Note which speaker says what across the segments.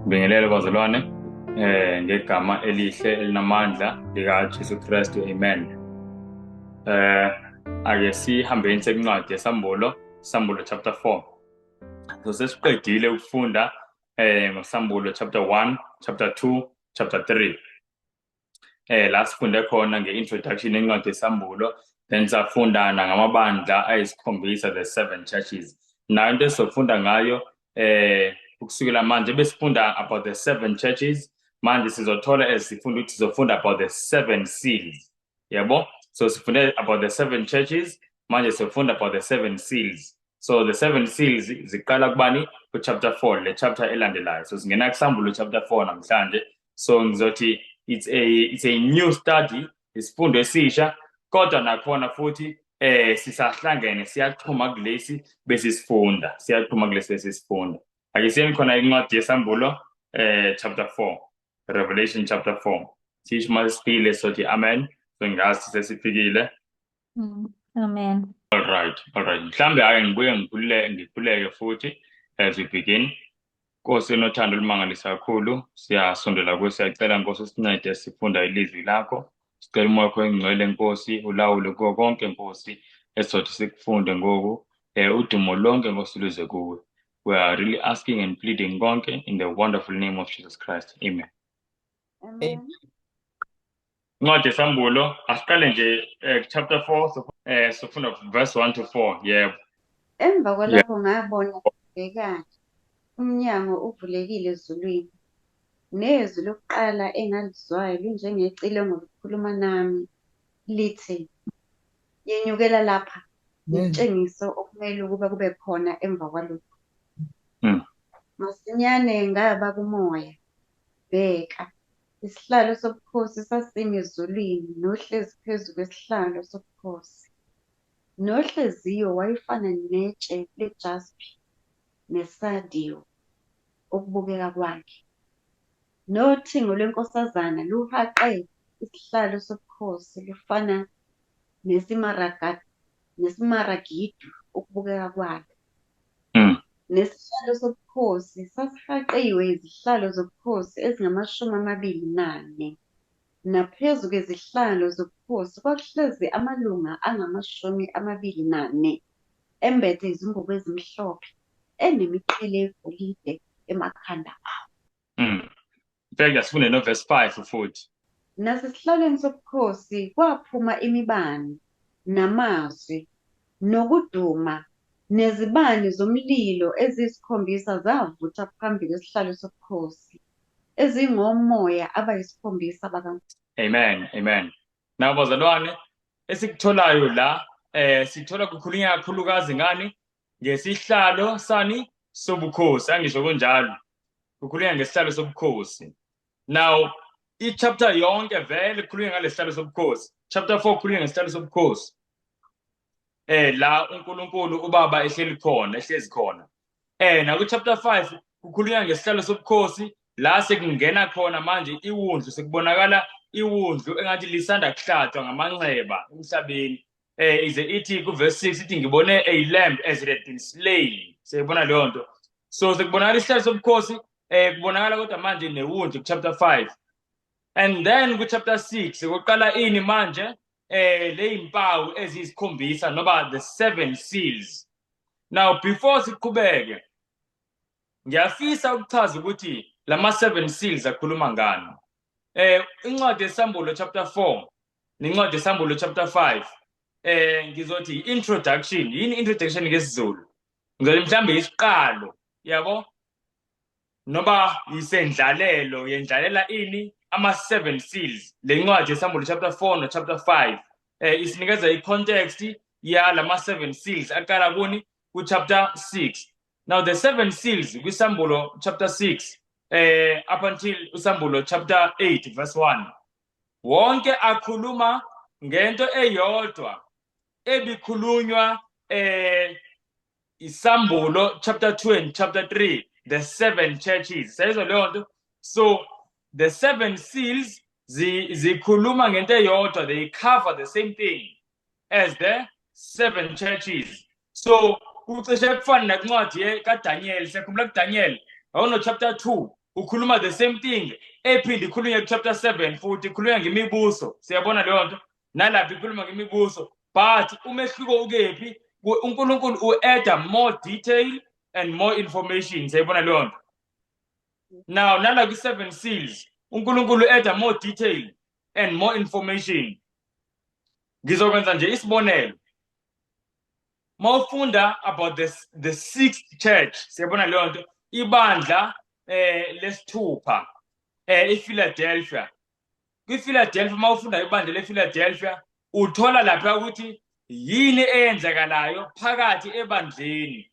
Speaker 1: Bingelele bazalwane ngegama elihle elinamandla likaJesu Kristu, amen. Ake sihambeni sencwadi yesambulo chapter 4. So sesiqedile ukufunda ngosambulo chapter 1, chapter 2, chapter 3. La sifunde khona nge-introduction yencwadi yesambulo, then safunda ngamabandla ayisikhombisa, the 7 churches. Nayo into esizofunda ngayo ukusukela manje besifunda about the 7 churches, manje sizothola esifunda ukuthi sizofunda about the 7 seals. Yabo? So sifunde about the 7 churches, manje sizofunda about the 7 seals. So the 7 seals ziqala kubani? Ku chapter 4, le chapter elandelayo. So singena kusambulo chapter 4 namhlanje. So ngizothi it's a new study, isifundo esisha, kodwa nakhona futhi sisahlangene siyaxhuma kulesi besisifunda, ake siyeni khona incwadi yesambulo chapter 4, Revelation chapter 4. Sisho masifile sothi amen. So ngazi sesifikile.
Speaker 2: Amen.
Speaker 1: All right. Mhlambe ake ngibuye ngikhuleke futhi as we begin. Nkosi enothando olumangalisa kakhulu, siyasondela kuwe, siyacela Nkosi usincede sifunda ilizwi lakho. Sicela umoya wakho engcwele Nkosi ulawule kuko konke Nkosi esizothi sikufunde ngoku. Udumo lonke Nkosi luze kuwe. We are really asking and pleading konke in the wonderful name of Jesus Christ. Amen.
Speaker 2: Amen.
Speaker 1: Incwadi yesambulo asiqale nje chapter 4 sofunda verse 1 to 4. Yebo.
Speaker 2: Emva kwalapho ngabona bhekani umnyango uvulekile ezulwini. Nezwi lokuqala engalizwayo linjengecilongo likhuluma nami lithi, yenyukela lapha, ngitshengiso okumele ukuba kube khona emva kwalokho. Masinyane ngaba kumoya, bheka, isihlalo sobukhosi sasimi ezulwini nohlezi phezu kwesihlalo sobukhosi. Nohleziyo wayefana netshe lejaspi nesadiyo ukubukeka kwakhe. Nothingo lwenkosazana luhaqe isihlalo sobukhosi lufana nesimaragidu ukubukeka kwakhe. Nesihlalo sobukhosi sasihaqiwe izihlalo zobukhosi ezingama24. Naphezu kwezihlalo zobukhosi kwakuhlezi amalunga angama24 embethe izingubo ezimhlophe enemiqhele yegolide emakhanda awo.
Speaker 1: Bheka sifunde no verse 5 futhi.
Speaker 2: Nasesihlalweni sobukhosi kwaphuma imibani namazwi nokuduma nezibani zomlilo eziyisikhombisa zavutha phambi kwesihlalo sobukhosi ezingomoya abayisikhombisa bakaNkulunkulu.
Speaker 1: Amen. Now bazalwane, esikutholayo la sithola kukhulunywa kakhulukazi ngani? Ngesihlalo sani sobukhosi. Angisho konjalo. Kukhulunywa ngesihlalo sobukhosi. Now i-chapter yonke vele kukhulunywa ngalesihlalo sobukhosi. Chapter 4 kukhulunywa ngesihlalo sobukhosi. La uNkulunkulu ubaba ehlezi khona. Na ku chapter 5 kukhulunywa ngesihlalo sobukhosi, la sekungena khona manje iwundlu, sekubonakala iwundlu engathi lisanda kuhlatshwa ngamanxeba emhlabeni. Ize ithi ku verse 6 ithi ngibone a lamb as it had been slain. Siyibona leyo nto. So sekubonakala isihlalo sobukhosi, kubonakala kodwa manje newundlu ku chapter 5. And then ku chapter 6 kuqala ini manje le impawu eziyisikhombisa noba the 7 seals. Now before siqhubeke ngiyafisa ukuchaza ukuthi lama 7 seals akhuluma ngani. Incwadi yesambulo chapter 4 nencwadi yesambulo chapter 5 ngizothi introduction. Yini introduction ngesizulu? Ngizothi mhlambe isiqalo, yabo? Noba isendlalelo yendlalela ini ama 7 seals. Le ncwadi yesambulo chapter 4 no chapter 5 isinikeza i-context ya lama 7 seals aqala kuni ku chapter 6. Now the 7 seals kwisambulo chapter 6 up until usambulo chapter 8 verse 1 wonke akhuluma ngento eyodwa ebikhulunywa isambulo chapter 2 and chapter 3, the 7 churches. Sayizo leyo nto. So the 7 seals zikhuluma ngento eyodwa, they cover the same thing as the 7 churches. So kucishe kufana nencwadi kaDaniel. Sekhumbula kuDaniel, awuno chapter 2 ukhuluma the same thing ephinde ikhulunywe chapter 7 futhi ikhulunywa ngemibuso. Siyabona leyo nto. Nalapha ikhuluma ngemibuso, but umehluko ukephi? uNkulunkulu u-adda more detail and more information. Siyabona leyo nto. Now nala kwi-7 seals uNkulunkulu u-adda more detail and more information. Ngizokwenza nje isibonelo. Mawufunda about the sixth church, siyabona leyo nto, ibandla lesithupha ePhiladelphia. KwiPhiladelphia mawufunda ibandla lePhiladelphia uthola lapha ukuthi yini eyenzakalayo phakathi ebandleni,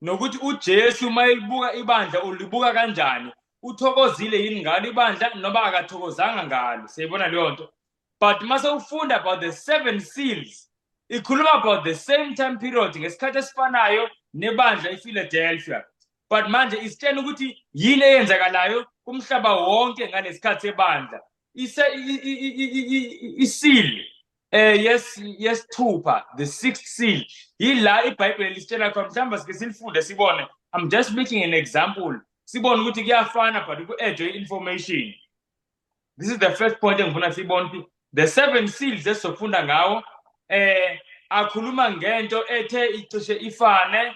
Speaker 1: nokuthi uJesu mayelibuka ibandla ulibuka kanjani, uthokozile yini ngalo ibandla noma akathokozanga ngalo. Siyibona leyo nto. But mase ufunda about the 7 seals ikhuluma about the same time period ngesikhathi esifanayo nebandla ePhiladelphia, but manje isitshela ukuthi yini eyenzakalayo kumhlaba wonke ngalesikhathi sebandla. Iseal yesithupha, the sixth seal, yila iBhayibheli lisitshela khona. Mhlawumbe sike silifunde sibone. I'm just making an example, sibone ukuthi kuyafana but ku-add information. This is the first point engifuna sibone ukuthi the 7 seals esizofunda ngawo akhuluma ngento ethe icishe ifane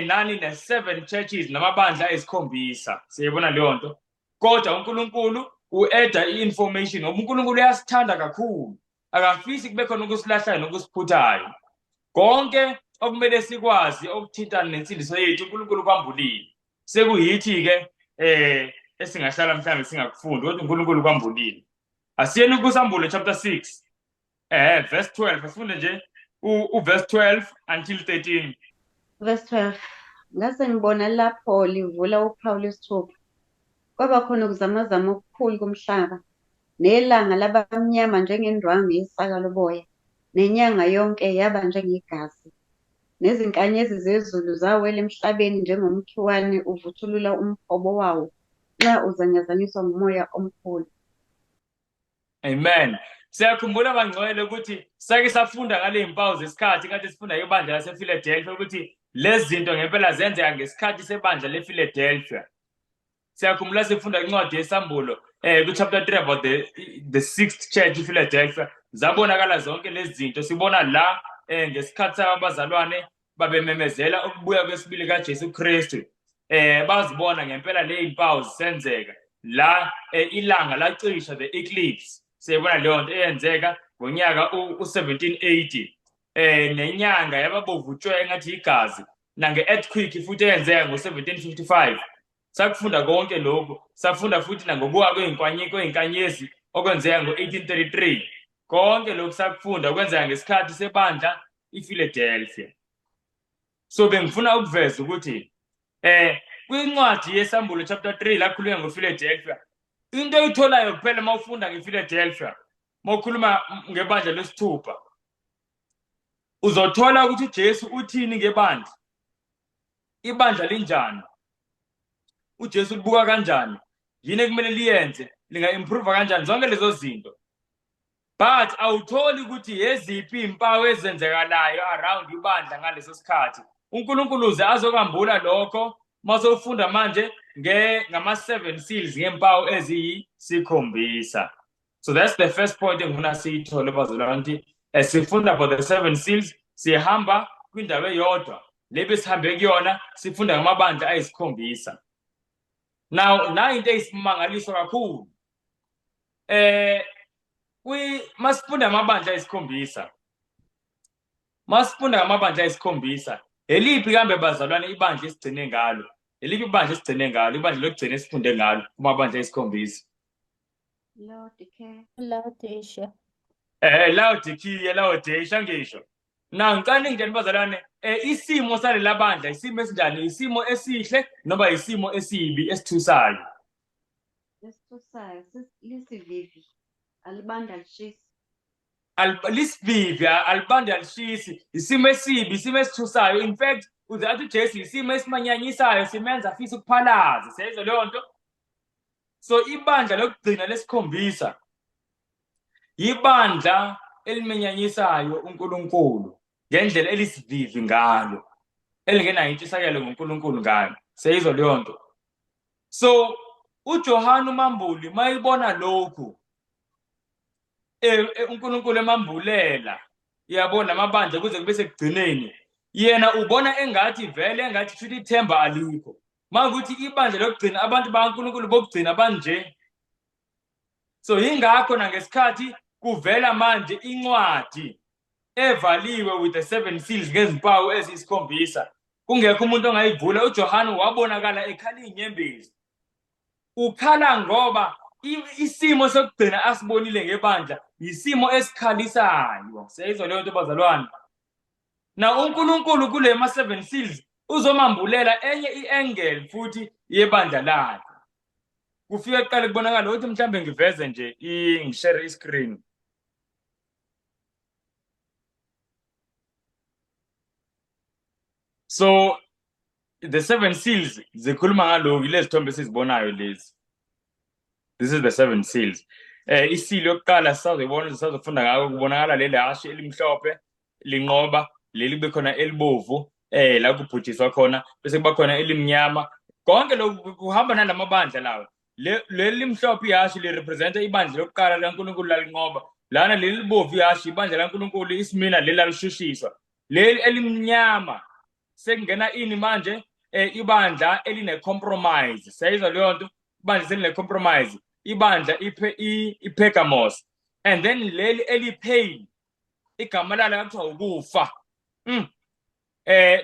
Speaker 1: nani ne7 churches namabandla esikhombisa. Siyabona leyo nto. Kodwa uNkulunkulu u-adda i-information ngoba uNkulunkulu uyasithanda kakhulu, akafisi kube khona ukusilahlayo nokusiphuthayo. Konke okumele sikwazi okuthintana nensindiso yethu uNkulunkulu kwambulile. Sekuyithi-ke esingahlala mhlawumbe singakufundi, kodwa uNkulunkulu kwambulile. Asiyeni kuSambulo chapter 6 verse 12. Asifunde nje verse 12 until 13.
Speaker 2: Verse 12. Ngase ngibona lapho livula uphawu lesithupha. Kwaba khona ukuzamazama okukhulu kumhlaba, nelanga labamnyama njengendwangu yesaka loboya, nenyanga yonke yaba njengegazi. Nezinkanyezi zezulu zawela emhlabeni njengomkhiwane uvuthulula umhobo wawo nxa uzanyazanyiswa ngumoya omkhulu.
Speaker 1: Amen. Siyakhumbula bangcwele ukuthi sake safunda ngale impawu zesikhathi kade sifunda ibandla lasePhiladelphia ukuthi lezi zinto ngempela zenzeka ngesikhathi sebandla lePhiladelphia. Siyakhumbula sifunda incwadi yesambulo ku-chapter 3 about the sixth church ePhiladelphia. Zabonakala zonke lezi zinto. Sibona la ngesikhathi sabazalwane babememezela ukubuya kwesibili kaJesu Kristu. Bazibona ngempela le impawu zisenzeka la ilanga lacisha, the eclipse. Siyabona leyo nto eyenzeka ngonyaka u1780. Nenyanga yababovutshwe engathi igazi, nange-earthquake futhi eyenzeka ngo1755. Sakufunda konke lokho. Safunda futhi nangokuwa kwey'nkanyezi okwenzeka ngo1833. Konke lokhu sakufunda okwenzeka ngesikhathi sebandla iPhiladelphia. So bengifuna ukuveza ukuthi kwincwadi yesambulo chapter 3 la khulunywa ngoPhiladelphia, into oyitholayo kuphela mawufunda ngePhiladelphia, mawukhuluma ngebandla lesithupha, uzothola ukuthi uJesu uthini ngebandla, ibandla linjani, uJesu libuka kanjani, yini ekumele liyenze, linga-improve kanjani, zonke lezo zinto. But awutholi ukuthi yeziphi impawu ezenzekalayo around ibandla ngaleso sikhathi. uNkulunkulu uze azokambula lokho masewufunda manje ngama-7 seals ngempawu eziyisikhombisa. So that's the first point engifuna siyithole bazalwane, sifunda about the 7 seals, sihamba kwindawo eyodwa lebe sihambe kuyona sifunda ngamabandla ayisikhombisa. Now into eyisimangaliso kakhulu, masifunda amabandla ayisikhombisa, eliphi kambe bazalwane ibandla esigcine ngalo? Eliphi ibandla esigcine ngalo? Ibandla lokugcina esifunde ngalo kumabandla ayisikhombisa.
Speaker 3: Laodicea.
Speaker 1: Laodicea ngisho. Now ngicela ngitshela bazalwane, isimo salela bandla isimo esinjani? Isimo esihle noma isimo esibi esithusayo?
Speaker 2: Esithusayo, lisivivi, alibanda lishisi.
Speaker 1: Lisivivi, alibanda lishisi, isimo esibi, isimo esithusayo. In fact, uzathi uJesu isimo esimanyanyisayo, simenza afise ukuphalaza. Siyayizwa leyo nto? So ibandla lokugcina lesikhombisa ibandla elimenyanyisayo uNkulunkulu ngendlela elisivivi ngalo, elingenayo intshisakelo ngoNkulunkulu ngalo. Siyayizwa leyo nto? So uJohane uMambuli mayibona lokhu uNkulunkulu emambulela yabona amabandla kuze kube sekugcineni yena ubona engathi vele engathi futhi ithemba alikho makuthi ibandla lokugcina abantu baNkulunkulu bokugcina banje. So ingakho nangesikhathi kuvela manje incwadi evaliwe with the 7 seals ngezimpawu eziyisikhombisa kungekho umuntu ongayivula. uJohane wabonakala ekhala inyembezi. Ukhala ngoba isimo sokugcina asibonile ngebandla isimo esikhalisayo. Siyayizwa leyo nto bazalwane. Na uNkulunkulu kule ma 7 seals uzomambulela enye iangel futhi yebandla lakhe. Kufika kuqale kubonakala ukuthi mhlambe ngiveze nje ngishare iscreen. So the 7 seals zikhuluma ngalokhu lezithombe esizibonayo lezi. This is the 7 seals. Isilo yokuqala sisazobona sisazofunda ngako kubonakala leli hashi elimhlophe linqoba leli kube khona elibovu la kubhujiswa khona bese kuba khona elimnyama. Konke lokhu kuhamba nalamabandla lawo. Leli limhlophe ihashi li representa ibandla lokuqala laNkulunkulu lalinqoba. Lana leli libovu ihashi ibandla laNkulunkulu isimina leli lalishushiswa. Leli elimnyama sekungena ini manje ibandla eline compromise. Sayizwa leyo nto ibandla seline compromise. Ibandla iPergamos. And then leli elipale igama lalo kuthiwa ukufa.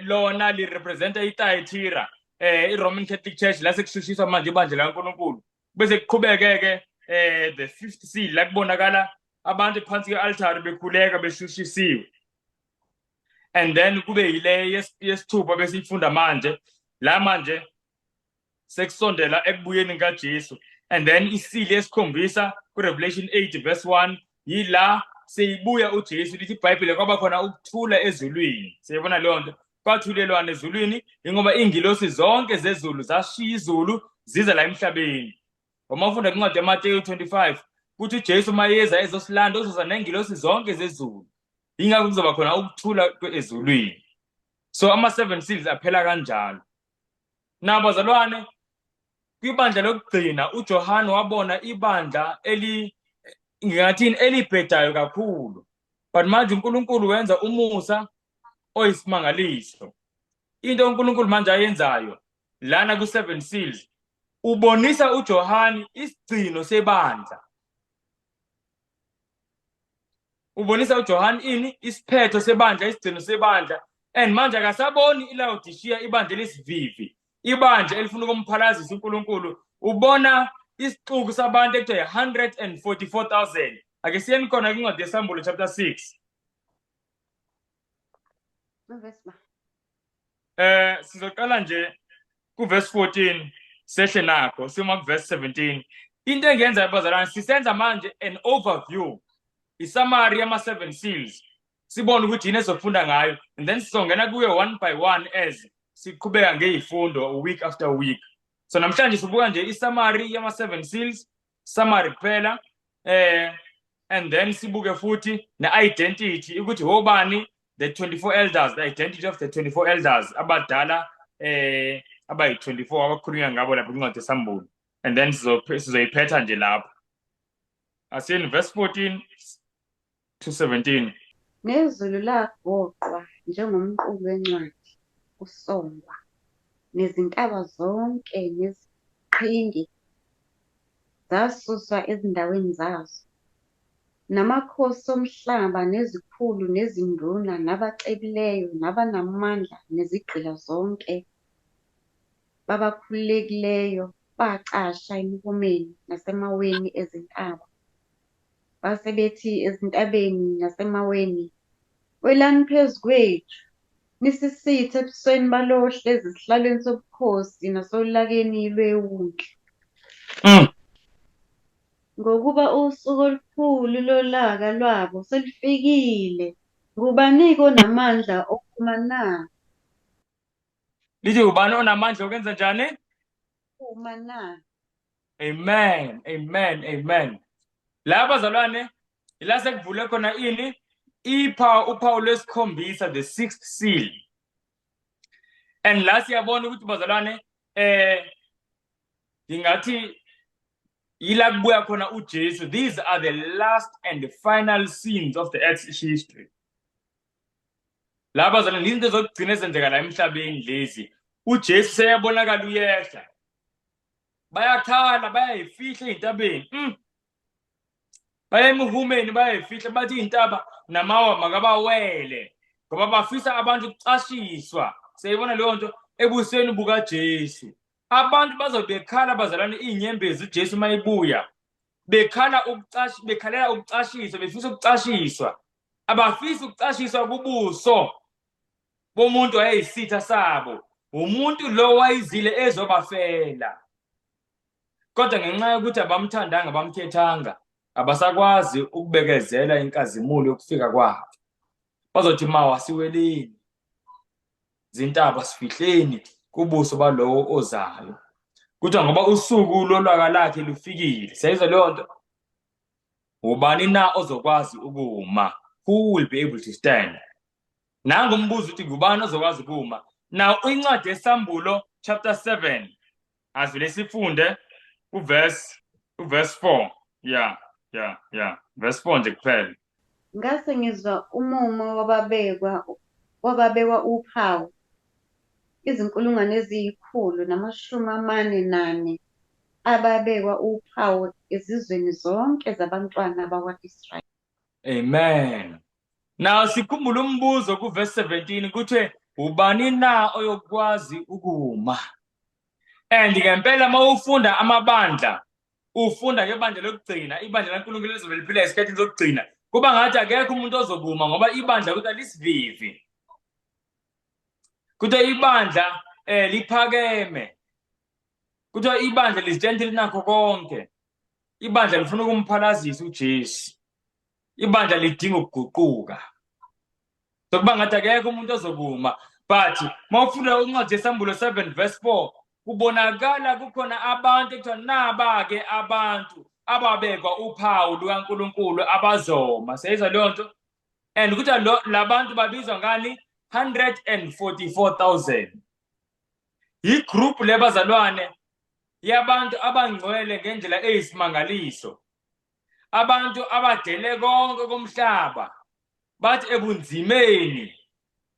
Speaker 1: Lona li representa iThyatira. I-Roman Catholic Church la sekushushiswa manje ibandla laNkulunkulu bese kuqhubeke the 5th seal la kubonakala abantu phansi kwe-altar bekhuleka beshushisiwe. And then kube yile yesithupha bese ifunda manje la manje sekusondela ekubuyeni kaJesu. And then isili esikhombisa kuRevelation 8 verse 1 yila seyibuya uJesu lithi iBhayibheli kwaba khona ukuthula ezulwini. Siyabona leyo nto kwathulelwana ezulwini ingoba ingilosi zonke zezulu zashiya izulu ziza la emhlabeni. Uma ufunda incwadi yaMateyu 25 kuthi uJesu mayeza ezosilanda uzoza nengilosi zonke zezulu. Ingakho kuzoba khona ukuthula ezulwini. So ama 7 seals aphela kanjalo. Na bazalwane kwibandla lokugcina uJohane wabona ibandla ngingathini elibhedayo kakhulu. But manje uNkulunkulu wenza umusa oyisimangaliso. Into uNkulunkulu manje ayenzayo lana ku7 seals ubonisa uJohane isigcino sebandla. Ubonisa uJohane ini isiphetho sebandla isigcino sebandla. And manje akasaboni iLaodicea ibandla lesivivi. Ibandla elifuna ukumphalaza uNkulunkulu ubona isixuku sabantu ekuthiwa 144,000. Ake siyeni khona kwincwadi yeSambulo chapter 6. Sizoqala nje kuverse 14 sehle nakho sima kuverse 17. Into engenza bazalwane sisenza manje an overview isummary yama 7 seals sibone ukuthi yini esofunda ngayo and then sizongena kuye one by one as siqhubeka ngezifundo week after week. So namhlanje sibuka nje isummary yama 7 seals summary kuphela and then sibuke futhi ne-identity ukuthi wobani the 24 elders, the identity of the 24 elders abadala abayi-24 abakhulunywa ngabo lapho kwincwadi yeSambulo. And then sizoyiphetha nje lapho. Asiyeni verse 14 to 17.
Speaker 2: Nezulu lagoqwa njengomqulu wencwadi usongwa nezintaba zonke neziqhingi zasuswa ezindaweni zazo. Namakhosi omhlaba nezikhulu nezinduna nabacebileyo nabanamandla nezigqila zonke babakhululekileyo bacasha emihomeni nasemaweni ezintaba. Base bethi ezintabeni nasemaweni, welani phezu kwethu nisisithe ebusweni balohle ezihlalweni sobukhosi nasolakeni lwewundlu. Ngokuba usuku olukhulu lolaka lwabo selifikile, ngubani onamandla okuma na?
Speaker 1: Lithi ubani onamandla okwenza njani?
Speaker 2: Uma na.
Speaker 1: Amen, amen, amen. La bazalwane ila sekuvule khona ini uphawu lwesikhombisa the 6th seal. And la siyabona ukuthi bazalwane ngingathi Yila kubuya khona uJesu. These are the last and final scenes of the Earth's history. Laba zana izinto zokugcina ezenzeka la emhlabeni lezi. uJesu seyabonakala uyehla. Bayakhala bayayifihla ezintabeni. Baya emhumeni bayayifihla bathi izintaba namawa makabawele ngoba bafisa abantu ukucashiswa. Seyibona leyo nto ebusweni bukaJesu. Abantu bazobekhala bazalwane inyembezi uJesu mayibuya. Bekhalela ukucashiswa, befisa ukucashiswa. Abafisi ukucashiswa kubuso bomuntu wayeyisitha sabo. Umuntu lo wayizile ezobafela. Kodwa ngenxa yokuthi abamthandanga abamkhethanga, abasakwazi ukubekezela inkazimulo yokufika kwakhe. Bazothi mawa siweleni, zintaba sifihleni kubuso balowo ozayo. Kuthiwa ngoba usuku lolwaka lakhe lufikile. Siyayizwa leyo nto? Ubani na ozokwazi ukuma? Who will be able to stand? Nangu umbuzo uthi ngubani ozokwazi ukuma? Now incwadi yesambulo chapter 7 asivele sifunde uverse 4. Yeah. Verse 4 nje kuphela.
Speaker 2: Ngase ngizwa umumo wababekwa uphawu izinkulungwane eziyi144 ababekwa uphawu ezizweni zonke zabantwana bakwa-Israyeli.
Speaker 1: Amen. Now sikhumbula umbuzo kuverse 17 kuthiwe ubani na oyokwazi ukuma? And ngempela mawufunda amabandla, ufunda ngebandla lokugcina, ibandla laNkulunkulu lizobe liphila esikhathini sokugcina. Kuba ngathi akekho umuntu ozokuma ngoba ibandla kuthi lisivivi. Kuthiwa ibandla liphakeme. Kuthiwa ibandla lizitshentile nakho konke. Ibandla lifuna ukumphalazisa uJesu. Ibandla lidinga ukuguquka. Sokuba ngathi akekho umuntu ozokuma. But mawufunda incwadi yesambulo 7 verse 4 kubonakala kukhona abantu ekuthiwa naba-ke abantu ababekwa uphawu lukaNkulunkulu abazoma. Siyayizwa leyo nto? And kuthiwa labantu babizwa ngani? 144,000. Igroup lebazalwane yabantu abangcwele ngendlela eyisimangaliso. Abantu abadele konke komhlaba. Bathi ebunzimeni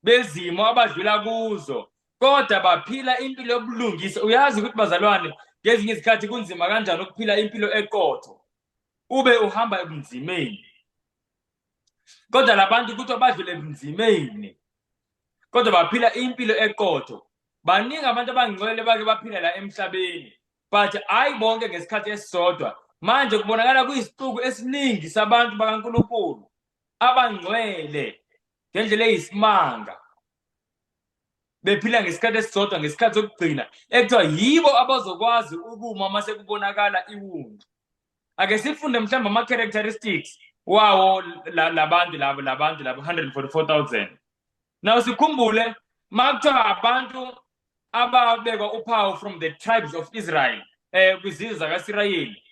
Speaker 1: bezimo abadlula kuzo kodwa baphila impilo yobulungisa. Uyazi ukuthi bazalwane ngezinye izikhathi kunzima kanjani ukuphila impilo eqotho ube uhamba ebunzimeni. Kodwa labantu kuthiwa badlule ebunzimeni kodwa baphila impilo eqotho. Baningi abantu abangcwele bake baphila la emhlabeni, but hayi bonke ngesikhathi esisodwa. Manje kubonakala kuyisixuku esiningi sabantu bakaNkulunkulu abangcwele ngendlela eyisimanga, bephila ngesikhathi esisodwa, ngesikhathi sokugcina ekuthiwa yibo abazokwazi ukuma mase kubonakala iwungu. Ake sifunde mhlawumbe ama-characteristics wawo labantu labo 144,000. Now sikhumbule makuthiwa abantu ababekwa uphawu from the tribes of Israel, kwizizwe zakaSirayeli.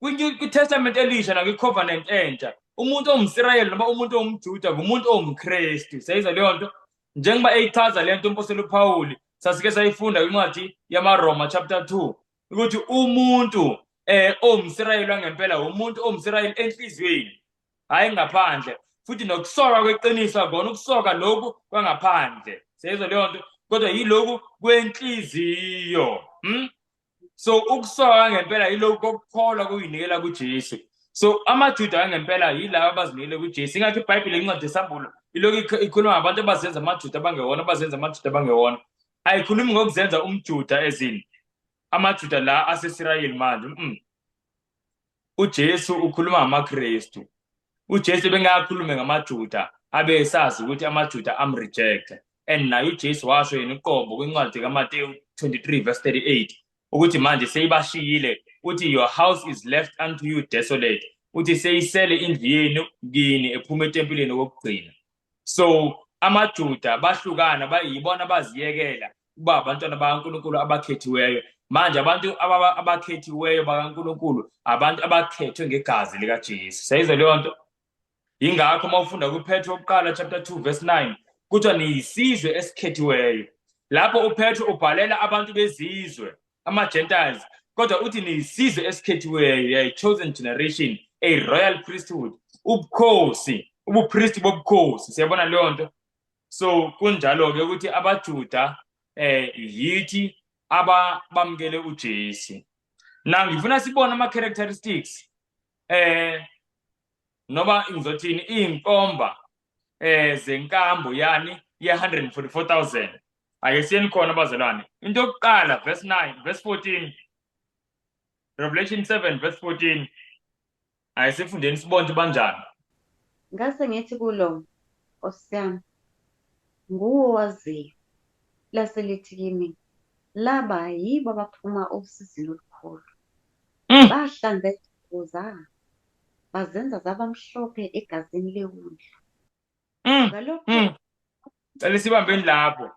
Speaker 1: KwiTestament elisha nakwiCovenant entsha, umuntu ongumSirayeli noma umuntu ongumJuda ngumuntu ongumKristu. Sayizwa leyo nto? Njengoba eyichaza le nto umpostoli uPawuli sasike sayifunda kwincwadi yamaRoma chapter 2 ukuthi umuntu ongumSirayeli wangempela umuntu ongumSirayeli enhliziyweni, hayi ngaphandle. Futhi nokusoka kweqiniso akona ukusoka lokhu kwangaphandle. Sayizwa leyo nto? Kodwa yiloku kwenhliziyo. So ukusoka ngempela yilokhu kokukholwa kuyinikela kuJesu. So amaJuda ngempela yilabo abazinikele kuJesu. Ingakho iBhayibheli incwadi yesambulo ilokhu ikhuluma ngabantu abazenza amaJuda abangewona, abazenza amaJuda abangewona. Ayikhulumi ngokuzenza umJuda ezini amaJuda la aseSirayeli manje. uJesu ukhuluma ngamaKristu. uJesu bengakhulume ngamaJuda abesazi ukuthi amaJuda amrejecta. And naye uJesu washo yena uqobo kwincwadi kaMateyu 23 verse 38 ukuthi manje seyibashiyile, uthi your house is left unto you desolate, uthi seyisele indlu yenu kini ephuma etempileni kokugcina. So amaJuda bahlukana, bayibona baziyekela kuba abantwana bakaNkulunkulu abakhethiweyo. Manje abantu abakhethiweyo bakaNkulunkulu abantu abakhethwe ngegazi likaJesu. Sayizwa leyo nto? Ingakho mawufunda kuPetro oqala chapter 2 verse 9 kuthiwa niyisizwe esikhethiweyo. Lapho uPetro ubhalela abantu bezizwe, ama-Gentiles, kodwa uthi niyisizwe esikhethiweyo, a chosen generation, a royal priesthood, ubukhosi, ubupristi bobukhosi. Siyabona leyo nto. So kunjalo-ke ukuthi abaJuda yithi abamkele uJesu. Now ngifuna sibone ama-characteristics noma ngizothini iy'nkomba zenkambo yani ye-144,000. Ake siyeni khona bazalwane. Into yokuqala verse 9, verse 14. Revelation 7 verse 14. Ake sifundeni sibone banjani.
Speaker 2: Ngase ngithi kulo, Nkosi yami, nguwe owaziyo. Lase lithi kimi, laba yibo abaphuma osizini olukhulu. Bahlanza izingubo zabo, bazenza zaba mhlophe egazini lewundlu. Ngalokho
Speaker 1: Cela sibambeni lapho.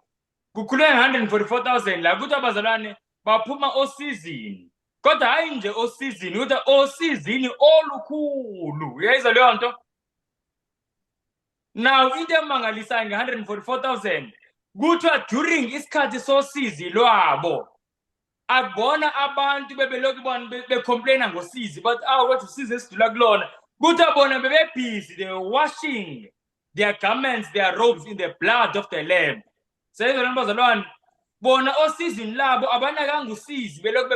Speaker 1: Kukhulunywa 144,000 la kuthi abazalwane baphuma osizini. Kodwa hayi nje osizini, ukuthi osizini olukhulu. Uyayizwa leyo nto? Now into emangalisayo nge-144,000 kuthiwa during isikhathi sosizi lwabo akubona abantu bebelokhu bona becomplaina ngosizi, but kwethu usizi esidlula kulona. Kuthiwa bona bebebhizi, they were washing their garments, their robes in the blood of the lamb. Seyizwa lento bazalwane, bona osizini labo abanakanga usizi, belokhu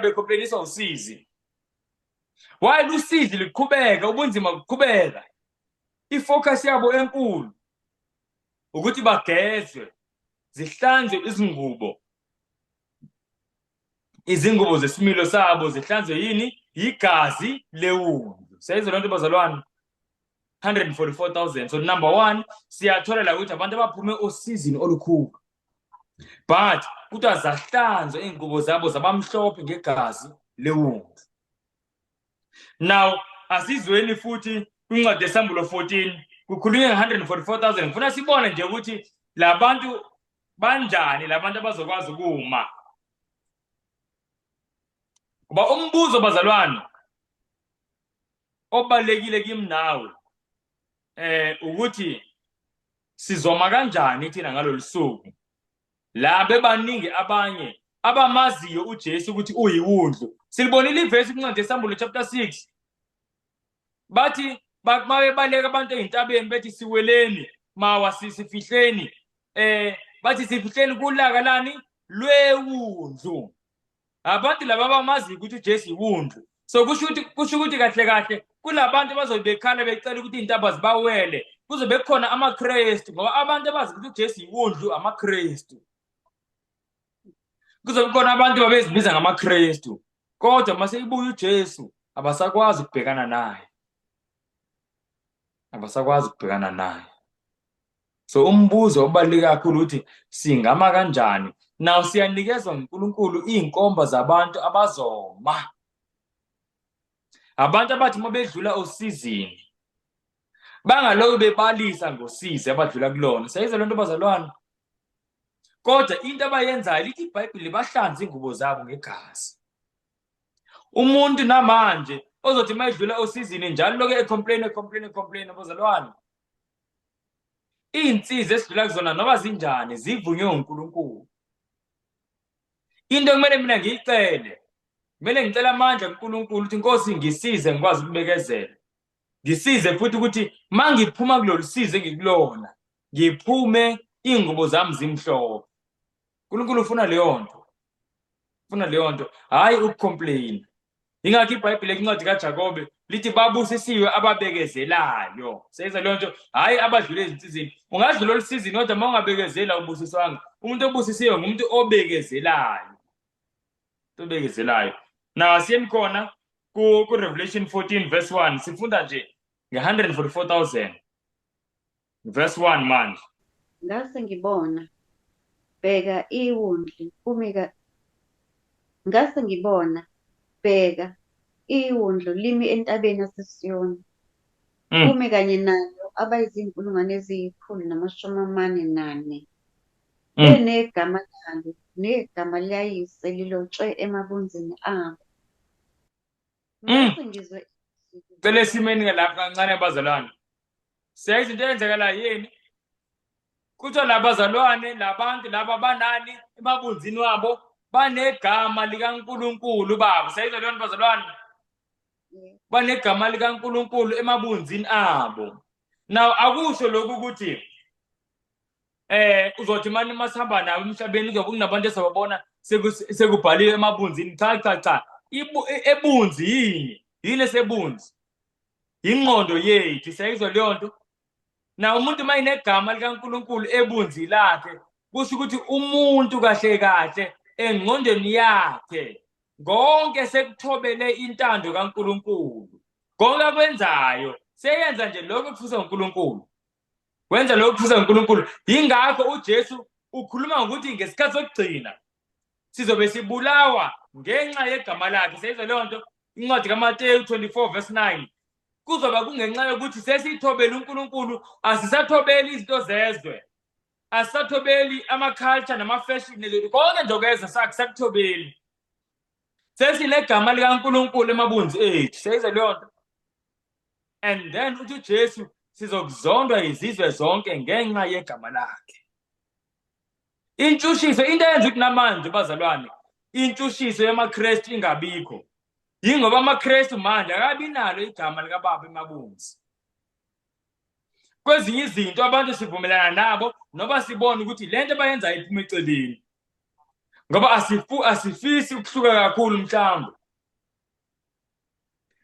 Speaker 1: becomplainiswa usizi. While usizi liqhubeka, ubunzima buqhubeka, ifocus yabo enkulu ukuthi bagezwe, zihlanzwe izingubo zesimilo sabo, zihlanzwe yini? Igazi lewundlu. Seyizwa lento bazalwane, 144,000. So number 1 siyathola la ukuthi abantu abaphume osizini olukhulu, but kuthiwa zahlanzwa iy'ngubo zabo zabamhlophe ngegazi lewundlu. Now asizweni futhi kwincwadi yesambulo 14 kukhulunywa nge-144,000. Ngifuna sibone nje ukuthi labantu banjani, labantu abazokwazi ukuma. Kuba umbuzo bazalwane obalekile kimi nawe ukuthi sizoma kanjani thina ngalolu suku la bebaningi abanye abamaziyo uJesu ukuthi uyiwundlu. Silibonile ivesi kwincwadi yesambulo chapter 6, bathi mabebaleka abantu ey'ntabeni bethi siweleni mawa sifihleni, bathi sifihleni kulaka lani lwewundlu. Abantu laba abamaziyo ukuthi uJesu iwundlu. So kusho ukuthi kahle kahle kulabantu bazobe bekhala becela ukuthi iy'ntaba zibawele, kuzobe kukhona amaKrestu, ngoba abantu abazi ukuthi uJesu iwundlu amaKrestu. Kuzobe kukhona abantu babezibiza ngamaKrestu, kodwa mase ibuya uJesu abasakwazi ukubhekana naye. So umbuzo obaluleke kakhulu ukuthi singama kanjani. Now siyanikezwa nguNkulunkulu iy'nkomba zabantu abazoma, abantu abathi uma bedlula osizini bangalokhu bebalisa ngosizi abadlula kulona. Sayizwa lento bazalwane, kodwa into abayenzayo lithi iBhayibheli bahlanze ingubo zabo ngegazi. Umuntu namanje ozothi uma edlula osizini njalo lokhu ecomplain bazalwane, iy'nsizi esidlula kuzona noma zinjani zivunywe uNkulunkulu. Into kumele mina ngicele amandla kuNkulunkulu ukuthi Nkosi ngisize ngikwazi ukubekezela, ngisize futhi ukuthi mangiphuma kulolu size engikulona ngiphume iy'ngubo zami zimhlophe. uNkulunkulu ufuna leyo nto, hhayi ukucomplaina. Yingakho iBhayibheli incwadi kaJakobe lithi babusisiwe ababekezelayo. Seyizwa leyo nto, hhayi abadlule ezinsizini. Ungadlula olusizini kodwa uma ungabekezela awubusiswanga. Umuntu obusisiwe ngumuntu obekezelayo. Now asiyeni khona ku-Revelation 14 verse 1 sifunda nje nge-144,000 verse 1 manje.
Speaker 2: ngase ngibona, bheka iwundlu ngase ngibona, bheka iwundlu limi entabeni yaseSiyoni, kume kanye nalo abayizinkulungwane eziyi144, benegama lalo negama likayise lilotshwe emabunzini abo. Ngase ngizwe
Speaker 1: Cele simeni lapha kancane bazalwane. Siyazi into eyenzakala yini? Kuthiwa labazalwane labantu laba banani emabunzini wabo banegama likaNkulunkulu babo. Sayizwa leyo nto bazalwane?
Speaker 2: Yes.
Speaker 1: Banegama likaNkulunkulu emabunzini abo. Now akusho lokhu ukuthi uzothi manje masihamba nawe emhlabeni kuzobe kunabantu esababona sekubhaliwe emabunzini. Cha. Ebunzi yini esebunzi? Ingqondo yethu. Sayizwa leyo nto? Na umuntu mayinegama likaNkulunkulu ebunzi lakhe kusho ukuthi umuntu kahle engqondweni yakhe konke sekuthobele intando kaNkulunkulu. Konke akwenzayo seyenza nje lokho okufisa uNkulunkulu. Wenza lokho okufisa uNkulunkulu. Yingakho uJesu ukhuluma ngokuthi ngesikhathi sokugcina sizobe sibulawa ngenxa yegama lakhe. Sayizwa leyo nto? Incwadi kaMateyu 24:9. Kuzoba kungenxa yokuthi sesithobela uNkulunkulu, asisathobeli izinto zezwe, asisathobeli ama-culture nama-fashion konke nje okwezwe sakuthobeli. Sesinegama likaNkulunkulu emabunzi ethu. Sayizwa leyo nto? And then uthi uJesu sizokuzondwa izizwe zonke ngenxa yegama lakhe. Intshushiso, into eyenza ukuthi namanje bazalwane intshushiso yamaKristu ingabikho yingoba amaKristu manje akabi nalo igama likaBaba emabunzi. Kwezinye izinto abantu sivumelana nabo noba sibona ukuthi lento bayenzayo iphuma eceleni, ngoba asifisi ukuhluka kakhulu mhlawumbe,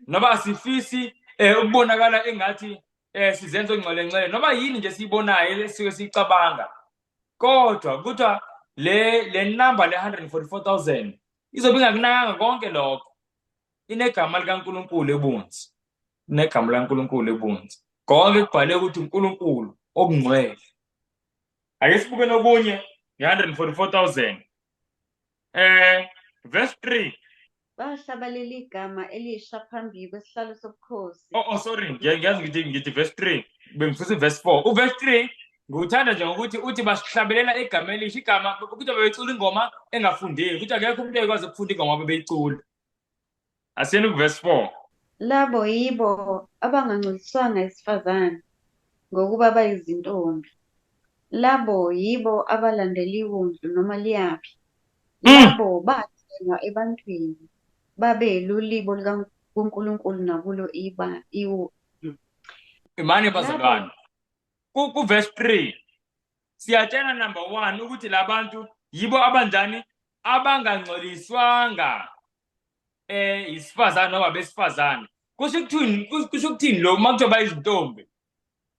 Speaker 1: noba asifisi ukubonakala engathi sizenza ongcwele noba yini nje siyibonayo esisuke siyicabanga. Kodwa kuthiwa le number le 144,000 izobe ingakunakanga konke lokho. Inegama likaNkulunkulu ebunzi. Inegama likaNkulunkulu ebunzi. Konke kubhale ukuthi uNkulunkulu okungcwele. Ake sibuke nokunye nge-144,000. Verse 3.
Speaker 2: Bahlabalela igama elisha phambi kwesihlalo sobukhosi.
Speaker 1: Sorry, ngiyazi ngithi verse 3. Bengifisa verse 4. Uverse 3 ngikuthanda nje ngokuthi uthi basihlabelela igama elisha. Igama ukuthi babecula ingoma engafundeki, ukuthi akekho umuntu ekwazi ukufunda ingoma babeyicula. Asiyeni kuverse 4.
Speaker 2: Labo yibo abangangcoliswanga isifazane ngokuba bayizintombi. Labo yibo abalandela iwundlu noma liyaphi. Labo bathengwa ebantwini babe lulibo likaNkulunkulu nakulo
Speaker 1: Imani bazalwane. Kuverse 3 siyatshela number 1 ukuthi labantu yibo abanjani abangangcoliswanga isifazane noma besifazane. Kusho ukuthini lo makuthiwa bayizintombi?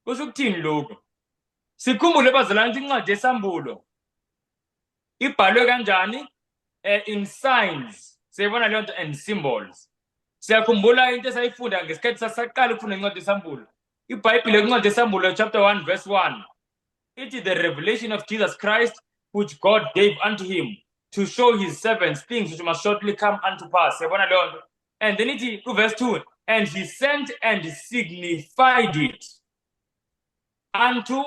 Speaker 1: Kusho ukuthini lokho? Sikhumbule bazalwane ukuthi incwadi yesambulo ibhalwe kanjani? In signs. Siyabona leyo nto, and symbols. Siyakhumbula into esayifunda ngesikhathi sasaqala ukufunda incwadi yesambulo. IBhayibhile kwincwadi yesambulo chapter 1 verse 1 ithi the revelation of Jesus Christ which God gave unto him to show his servants things which must shortly come unto pass. Siyabona leyo nto. And then ithi kuverse 2 and he sent and signified it unto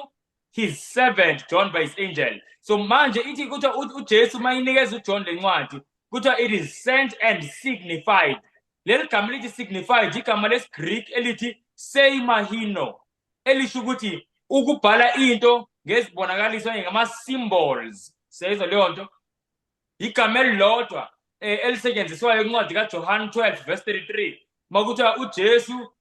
Speaker 1: his servant John by his angel. So manje ithi kuthiwa uJesu mayinikeza uJohn lencwadi kuthiwa it is sent and signified. Leli gama lithi signified igama lesiGreek elithi seimahino, elisho ukuthi ukubhala into ngezibonakaliso ngama-symbols. Siyayizwa leyo nto? Igama elilodwa elisetshenziswayo kwincwadi kaJohn 12 verse 33 makuthiwa uJesu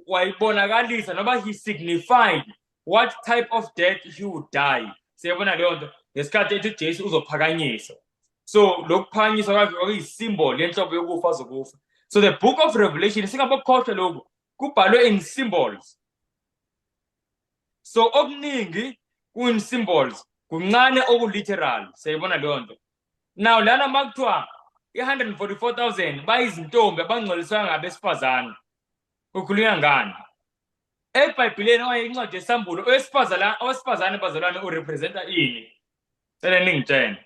Speaker 1: wayibonakalisa noba he signified what type of death he would die. Siyabona leyo nto ngesikhathi ethi uJesu uzophakanyiswa. So lokuphakanyiswa kwakhe kwakuyisymbol yenhlobo yokufa azokufa. So the book of Revelation singabokhohlwa lokhu kubhalwe in symbols. So okuningi kun symbols kuncane okuliteral. Siyabona leyo nto. Now lana makuthiwa i-144,000 bayizintombi abangcoliswanga ngabesifazane. Ukhulunywa ngani? eBhayibhelini okanye incwadi yesambulo owesifazane bazalwane urepresenta ini? Sele ningitshene.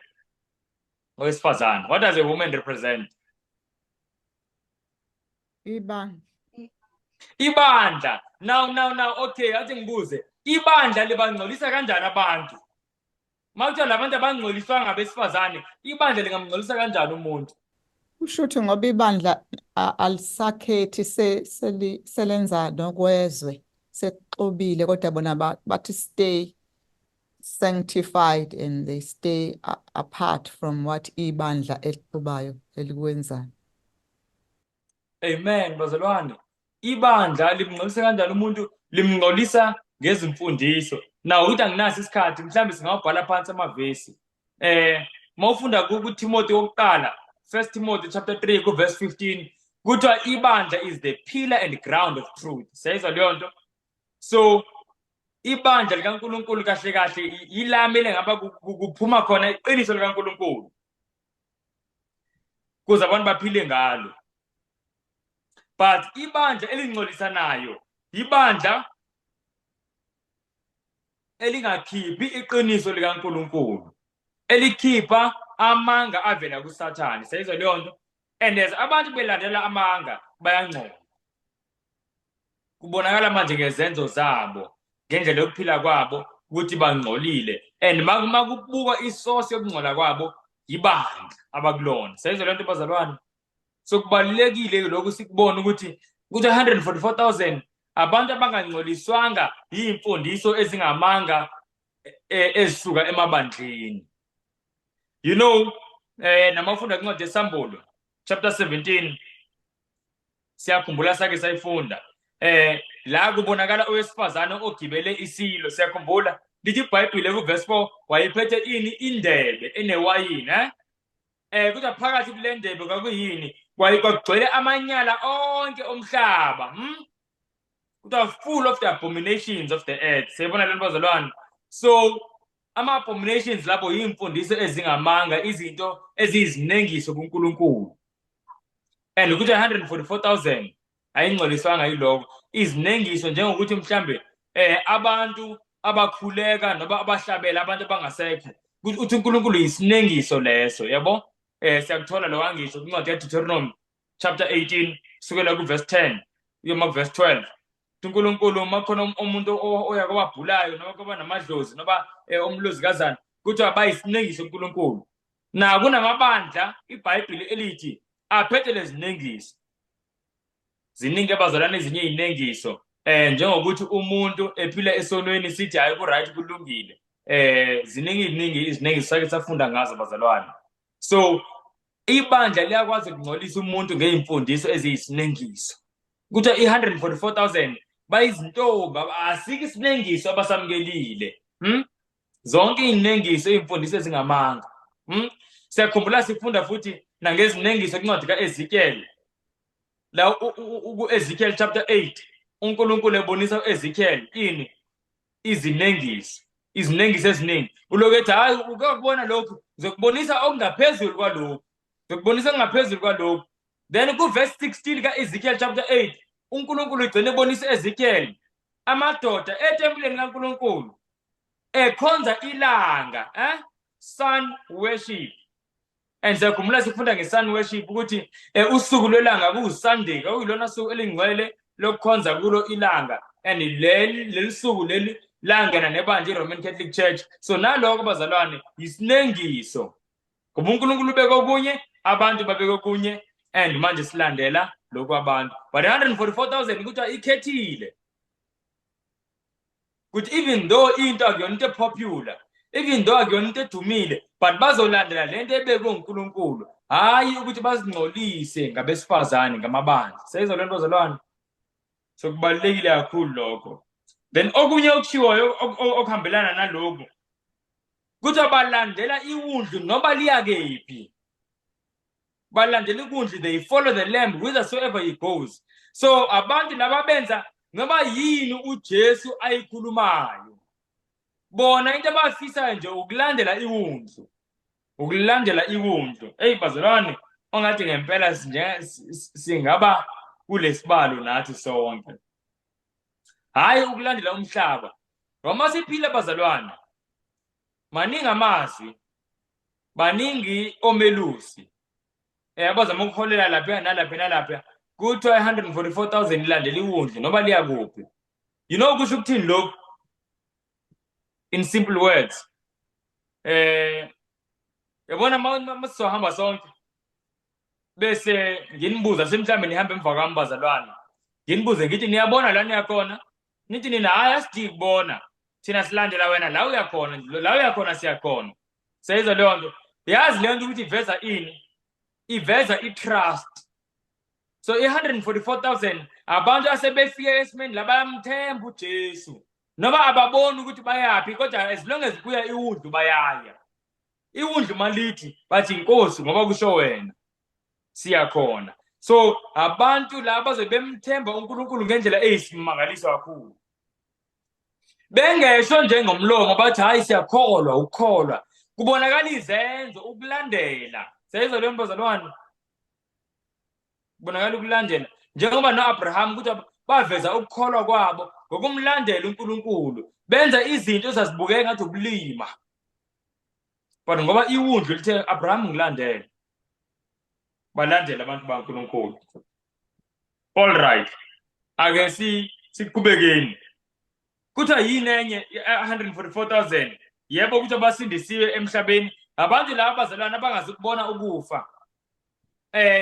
Speaker 1: Owesifazane, what does a woman represent? Ibandla. Now okay, athi ngibuze ibandla libangcolisa kanjani abantu? Makuthiwa labantu abangcoliswa ngabesifazane ibandla lingamngcolisa kanjani umuntu?
Speaker 3: Kusho ukuthi ngoba ibandla alisakhethi selenza nokwezwe sekuxubile kodwa bona bathi stay sanctified and they stay apart from what ibandla elixubayo elikwenzayo.
Speaker 1: Amen, bazalwane. Ibandla limngcolisa kanjani umuntu? Limngcolisa ngezimfundiso. Now ukuthi anginaso isikhathi mhlambe singawubhala phansi amavesi. Mawufunda kuTimothy wokuqala, 1 Timothy chapter 3 ku verse 15, kuthiwa ibandla is the pillar and ground of truth. Sayizwa leyo nto? So ibandla likaNkulunkulu kahle kahle yilamele ngaba kuphuma khona iqiniso likaNkulunkulu. Kuze abantu baphile ngalo. But ibandla elingcolisanayo ibandla elingakhiphi iqiniso likaNkulunkulu, elikhipha amanga avela kuSathane. Sayizwa leyo nto? And as abantu belandela amanga bayangcola. Kubonakala manje ngezenzo zabo, ngendlela yokuphila kwabo ukuthi bangcolile. And makubukwa isource yokungcola kwabo ibandla abakulona. Sayizwa leyo nto bazalwane? So kubalulekile lokhu sikubona ukuthi 144,000 abantu abangangcoliswanga yimfundiso ezingamanga ezisuka emabandleni. You know, namafunda kwincwadi yeSambulo chapter 17 siyakhumbula sake sayifunda. La kubonakala owesifazane ogibele isilo, siyakhumbula lithi iBhayibheli ku verse 4 wayephethe ini indebe enewayini. Kuthi phakathi kule ndebe kwakuyini? Kwakugcwele amanyala onke omhlaba. Kuthi full of the abominations of the earth. Siyabona lento bazalwane? So ama-abominations lapho yimfundiso ezingamanga, izinto eziyizinengiso kuNkulunkulu. And ukuthi 144,000 ayingcoliswanga yiloko. Izinengiso njengokuthi mhlambe abantu abakhuleka noba abahlabela abantu abangasekho. Uthi uNkulunkulu yisinengiso leso, yabo? Siyakuthola lo wangisho kwincwadi kaDeuteronomy chapter 18 kusukela ku verse 10 uyoma ku verse 12. uNkulunkulu makhona umuntu oya kwababhulayo noma kwaba namadlozi noba omlozikazana kuthiwa bayisinengiso uNkulunkulu. Na kunamabandla iBhayibheli elithi aphethe lezinengiso. Ziningi abazalwane ezinye izinengiso. Njengokuthi umuntu ephila esonweni sithi hayi ku right kulungile. Ziningi izinengiso sake safunda ngazo bazalwane. So ibandla liyakwazi ukungcolisa umuntu ngezimfundiso eziyisinengiso. Kuthi 144,000 bayizintombi, asike isinengiso abasamukelile. Zonke izinengiso izimfundiso ezingamanga. Siyakhumbula sifunda futhi nangezinengiso kwincwadi kaEzekiel. La ku-Ezekiel chapter 8 uNkulunkulu ebonisa uEzekiel ini izinengiso eziningi. Ulokethi hayi ukubona lokhu ngizokubonisa okungaphezulu kwalokhu. Ngizokubonisa okungaphezulu kwalokhu. Then ku verse 16 kaEzekiel chapter 8 uNkulunkulu ugcine ebonisa uEzekiel amadoda etempileni kaNkulunkulu ekhonza ilanga, sun worship. And siyakhumbula sifunda nge-sun worship ukuthi usuku lwelanga kuyiSunday, kuyilona suku elingcwele lokukhonza kulo ilanga. And leli suku leli langena nebandla iRoman Catholic Church. So naloko bazalwane yisinengiso. Ngoba uNkulunkulu ubeke okunye, abantu babeke okunye, and manje silandela lokho abantu. But 144,000 kuthiwa ikhethile. Kuthi even though into akuyona into popular, even though akuyona into edumile, but bazolandela lento ebekwe uNkulunkulu, hayi ukuthi bazingcolise ngabesifazane ngamabandla. Sayizwa lento bazalwane? So kubalulekile kakhulu lokho. Then okunye okushiwoyo okuhambelana nalokho kuthi abalandela iwundlu noba liyakephi. Balandela iwundlu, they follow the lamb whithersoever he goes. So abantu laba benza noba yini uJesu ayikhulumayo. Bona into abafisayo nje ukulandela iwundlu. Ukulandela iwundlu. Bazalwane, ongathi ngempela singaba kulesibalo nathi sonke. Hayi ukulandela umhlaba. Ngoba siphila bazalwane, maningi amazwi, baningi omelusi. Abazama ukuholela lapha nalapha kuthiwa 144,000 ilandela iwundlu noba liya kuphi. You know kusho ukuthini lokhu? In simple words, yabona masizohamba sonke bese nginibuza semhlambe nihambe emva kwami bazalwane. Nginibuze ngithi niyabona la niyakhona? Nithi nina hayi asidiki kubona. thina silandela wena la uyakhona siyakhona. Seyizwa leyo nto. Yazi leyo nto ukuthi iveza ini? Iveza i-trust. So i-144,000 abantu asebefike esimeni la bayamthemba uJesu. Noma ababoni ukuthi bayaphi kodwa as long as kuya iwundlu bayaya. Iwundlu malithi bathi inkosi ngoba kusho wena. Siyakhona. So abantu la bazobemthemba uNkulunkulu ngendlela eyisimangaliso kakhulu. Bengesho njengomlomo bathi hayi siyakholwa ukukholwa. Kubonakala izenzo ukulandela. Seyizwa leyo mbazalwane. Kubonakala ukulandela. Njengoba noAbraham ukuthi baveza ukukholwa kwabo ngokumlandela uNkulunkulu. Benza izinto ezazibukeka ngathi ubulima. Kodwa ngoba iwundlu lithe Abraham ngilandela. Balandela abantu baNkulunkulu. All right. Ake siqhubekeni. Kuthiwa yini enye 144,000? Yebo ukuthi abasindisiwe emhlabeni abantu laba bazalwane abangazi kubona ukufa.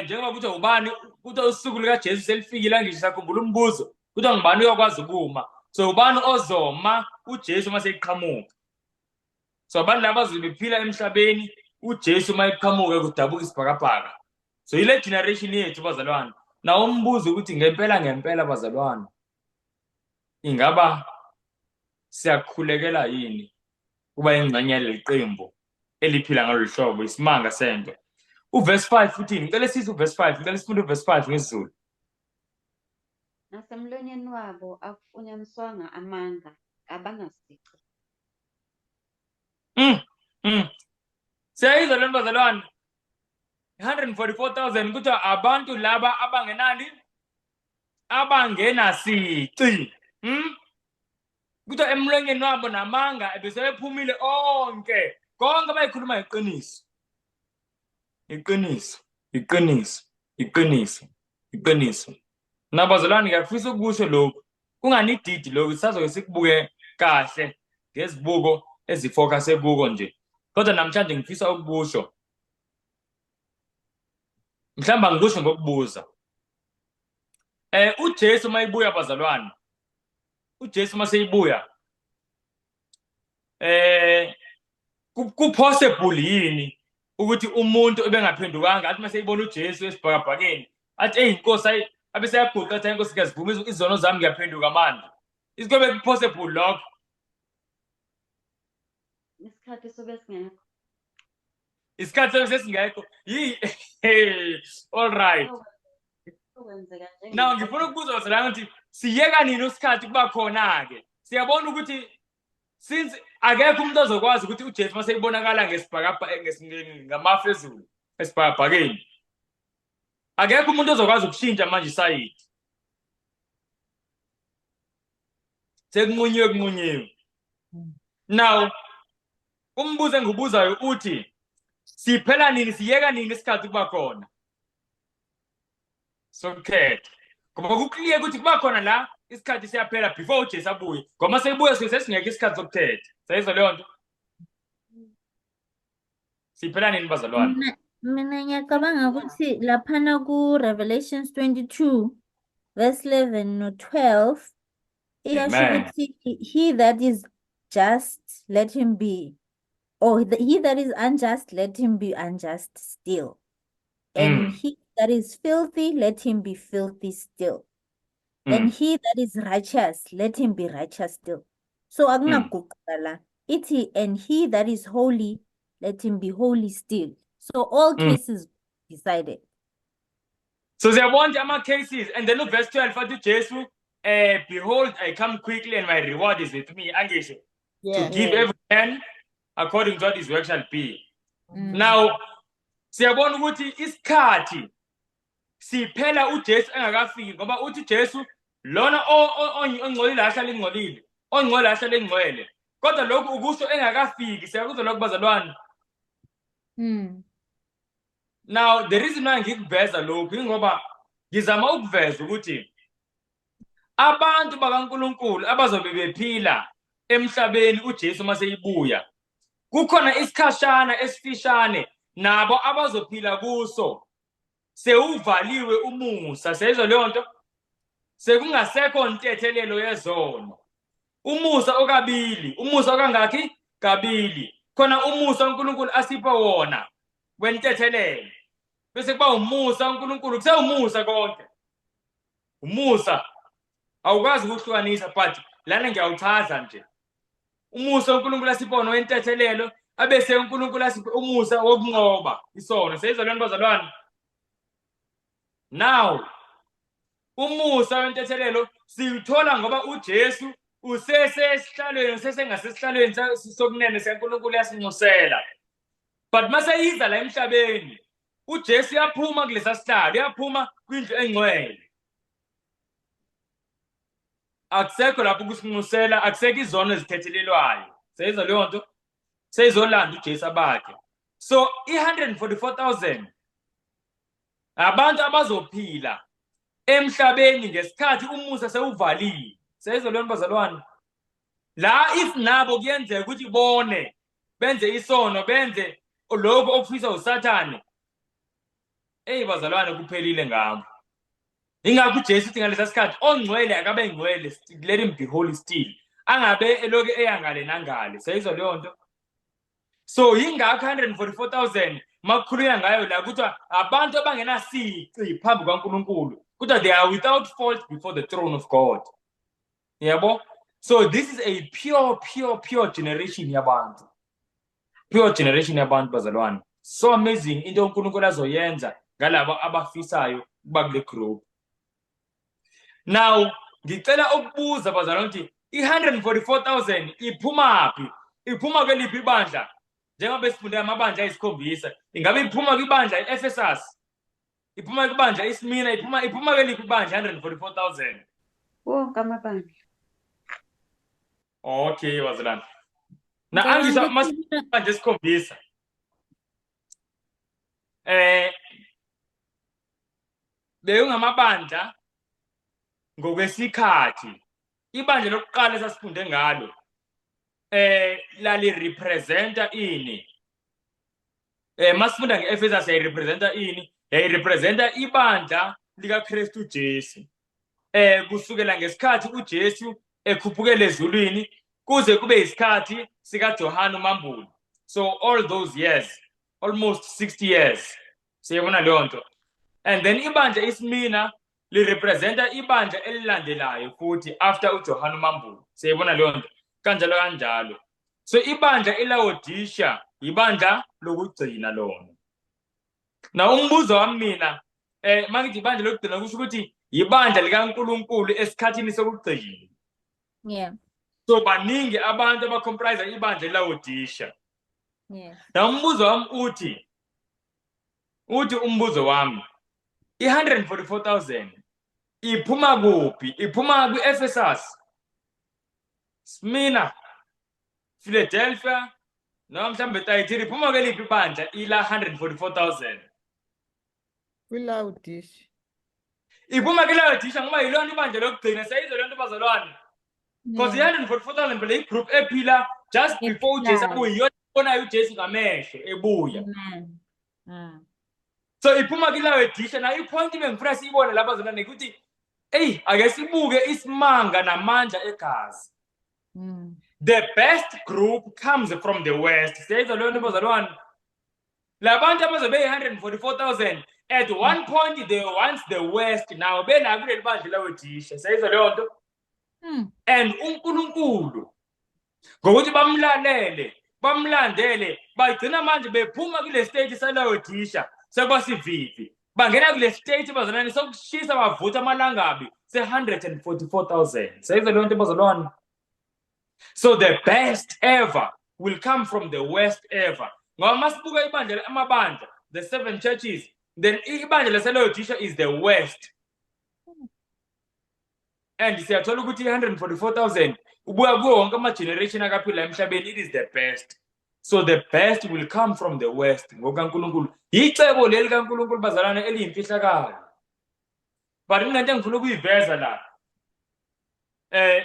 Speaker 1: Njengoba kuthiwa ubani kuthiwa usuku lika Jesu selifikile ngisho sakhumbula umbuzo. Kuthiwa ngubani uyakwazi ukuma? So ubani ozoma uJesu mase eqhamuka. So abantu laba bazobephila emhlabeni uJesu mayeqhamuka kudabuka isibhakabhaka. So ile generation yethu bazalwane. Na umbuzo ukuthi ngempela bazalwane. Ingaba siyakhulekela yini kuba ingxenye leqembu eliphila ngaloluhlobo isimanga sento. Uverse 5 uthini? Ngicela size uverse 5, ngicela sifunde uverse 5 ngesiZulu.
Speaker 2: Nasemlonyeni wabo akufunyaniswanga amanga abangasici.
Speaker 1: Siyayizwa le bazalwane. 144,000 kuthiwa abantu laba abangenani? Abangenasici. Kuthiwa emlonyeni wabo namanga ebesephumile onke. Konke abayikhuluma iqiniso. Iqiniso. Nabazalwane ngiyafisa ukusho lokho. Kunganididi lokho sisazoke sikubuke kahle ngezibuko ezifocus ekuko nje. Kodwa namhlanje ngifisa ukusho. Mhlamba ngikusho ngokubuza. uJesu mayibuya bazalwane. uJesu maseyibuya. Ku-possible yini ukuthi umuntu ebengaphendukanga athi maseyibona uJesu esibhakabhakeni athi inkosi abese yaguqa athi inkosi ngiyazivuma izono zami ngiyaphenduka manje. Isikhobe ku-possible lokho.
Speaker 2: Isikhathi sobe singekho.
Speaker 1: Isikhathi sobe sesingekho. All right.
Speaker 2: Okwenzeka nje.
Speaker 1: Now ngifuna ukubuza bazalwane ukuthi siyeka nini usikhathi kuba khona ke? Siyabona ukuthi since akekho umuntu ozokwazi ukuthi uJesu maseyibonakala ngesibhakabhaka ngamafezulu esibhakabhakeni. Akekho umuntu ozokwazi ukushintsha manje isayidi. Sekunqunyiwe. Now umbuzo engibuzayo uthi siphela nini siyeka nini isikhathi kuba khona? Sokhetha. Ngoba kuclear ukuthi kuba khona la isikhathi siyaphela before uJesu abuye. Ngoba seyibuya sesingekho isikhathi sokuthetha. Sayizwa leyo nto? Siphela nini bazalwane?
Speaker 4: Mina ngiyacabanga ukuthi laphana ku-Revelations 22 verse 11 no 12 iyasho ukuthi he that is just let him be, or he that is unjust let him be unjust still, and he that is filthy let him be filthy still, and he that is righteous let him be righteous still. So akunaguquka la ithi and he that is holy let him be holy still. So all cases decided.
Speaker 1: So there are ama cases, and then verse 12 athi Jesu, behold I come quickly and my reward is with me. Angisho to give every man according to what his work shall be. Now siyabona ukuthi isikhathi siphela uJesu engakafiki ngoba uthi Jesu lona ongcolile ahlala ingcolile, ongcole ahlala engcwele. Kodwa lokhu ukusho engakafiki. Siyakuzwa lokho bazalwane. Now the reason why ngikuveza lokhu ngoba ngizama ukuveza ukuthi abantu bakaNkulunkulu abazobe bephila emhlabeni uJesu maseyibuya kukhona isikhashana esifishane nabo abazophila kuso. Sewuvaliwe umusa. Seyizwa leyo nto? Sekungasekho intethelelo yezono. umusa okabili, umusa okangakhi kabili. Khona umusa uNkulunkulu asipha wona wentethelelo. Bese kuba umusa uNkulunkulu, kusewumusa konke. Umusa awukwazi ukuhlukanisa, but lana ngiyawuchaza nje. Umusa uNkulunkulu asipha wona wentethelelo, abese uNkulunkulu asipha umusa wokunqoba isono. Seyizalwane bazalwane. Now umusa wentethelelo siwuthola ngoba uJesu usesengasesihlalweni sokunene sikaNkulunkulu yasinxusela. But mase iza la emhlabeni, uJesu uyaphuma kulesa sihlalo, uyaphuma kwindlu engcwele. Akusekho lapho ukusinxusela, akusekho izono ezithethelelwayo. Seyizwa leyo nto? Seyizolanda uJesu abakhe. So 144,000 abantu abazophila emhlabeni ngesikhathi umusa sewuvaliwe. Seyizwa leyo bazalwane? La if nabo kuyenzeka ukuthi bone, benze isono, benze lokho okufisa uSathane. Bazalwane kuphelile ngabo. Ingakho uJesu uthi ngalesa sikhathi ongcwele akabe ngcwele, let him be holy still. Angabe eloke eyangale nangale. Seyizwa leyo nto? So yingakho 144,000 makukhulunywa ngayo la kuthiwa abantu abangenasici phambi kwaNkulunkulu, kuthiwa they are without fault before the throne of God. Yabo? So this is a pure generation yabantu. Pure generation yabantu bazalwane. So amazing into uNkulunkulu azoyenza ngalabo abafisayo kuba kule group. Now ngicela ukubuza bazalwane ukuthi i144,000 iphumaphi? Iphuma kweliphi ibandla? Njengoba sifunde amabandla ayisikhombisa, ingabe iphuma kwibandla iEfesus? Iphuma kwibandla iSmyrna? Iphuma kweliphi ibandla 144,000?
Speaker 2: Wonke amabandla.
Speaker 1: Okay bazalwane. Na angisho manje isikhombisa. Bekungamabandla ngokwesikhathi. Ibandla lokuqala esasifunde ngalo lali representa ini? Masifunda ngeEfesus yayirepresenta ini? Yayirepresenta ibandla likaKristu Jesu. Kusukela ngesikhathi uJesu ekhuphukele ezulwini kuze kube isikhathi sika Johana uMambule. So all those years, almost 60 years. Siyabona leyo nto. And then ibandla iSmyrna lirepresenta ibandla elilandelayo futhi after uJohana uMambule. Siyabona leyo nto. Kanjalo kanjalo. So ibandla eLaodicea ibandla lokugcina lona. Na umbuzo wami mina mangithi ibandla lokugcina kusho ukuthi ibandla likaNkulunkulu esikhathini sokugcina.
Speaker 4: Yeah.
Speaker 1: So baningi abantu abacomprise ibandla eLaodicea.
Speaker 4: Yes.
Speaker 1: Na umbuzo wami uthi umbuzo wami i144,000 iphuma kuphi? Iphuma kwiEfesus, Smyrna, Philadelphia, noma mhlambe Thyatira? Iphuma keliphi ibandla ila 144,000?
Speaker 3: kwiLaodicea.
Speaker 1: Iphuma kwiLaodicea ngoba yilona ibandla lokugcina. Seyizwe lento bazalwane. Because 144,000 phela igroup ephila just before uJesu abuye, yona ibonayo uJesu ngamehlo ebuya.
Speaker 4: Amen.
Speaker 1: So iphuma kwiLaodicea. Na ipoint bengifuna siyibone lapha bazalwane ukuthi ake sibuke isimanga namandla egazi. The best group comes from the west. Seyizwa leyo nto bazalwane? Labantu abazobe 144,000 at one point they once the west, now bena kuleli bandla laodisha. Seyizwa leyo nto? And uNkulunkulu ngokuthi bamlalele, bamlandele, bagcina manje bephuma kule state salaodisha sekwasivivi, bangena kule state bazalwane sokushisa bavutha amalangabi se144,000. Seyizwa leyo nto bazalwane? So the best ever will come from the west ever. Ngoba masibuka ibandla amabandla, the 7 churches, then ibandla laseLaodicea is the west. And siyathola ukuthi 144,000 ubuya kuwo wonke ama-generation akaphila emhlabeni, it is the best. So the best will come from the west ngokaNkulunkulu. Icebo leli kaNkulunkulu bazalwane eliyimfihlakalo. But ingento engifuna ukuyiveza la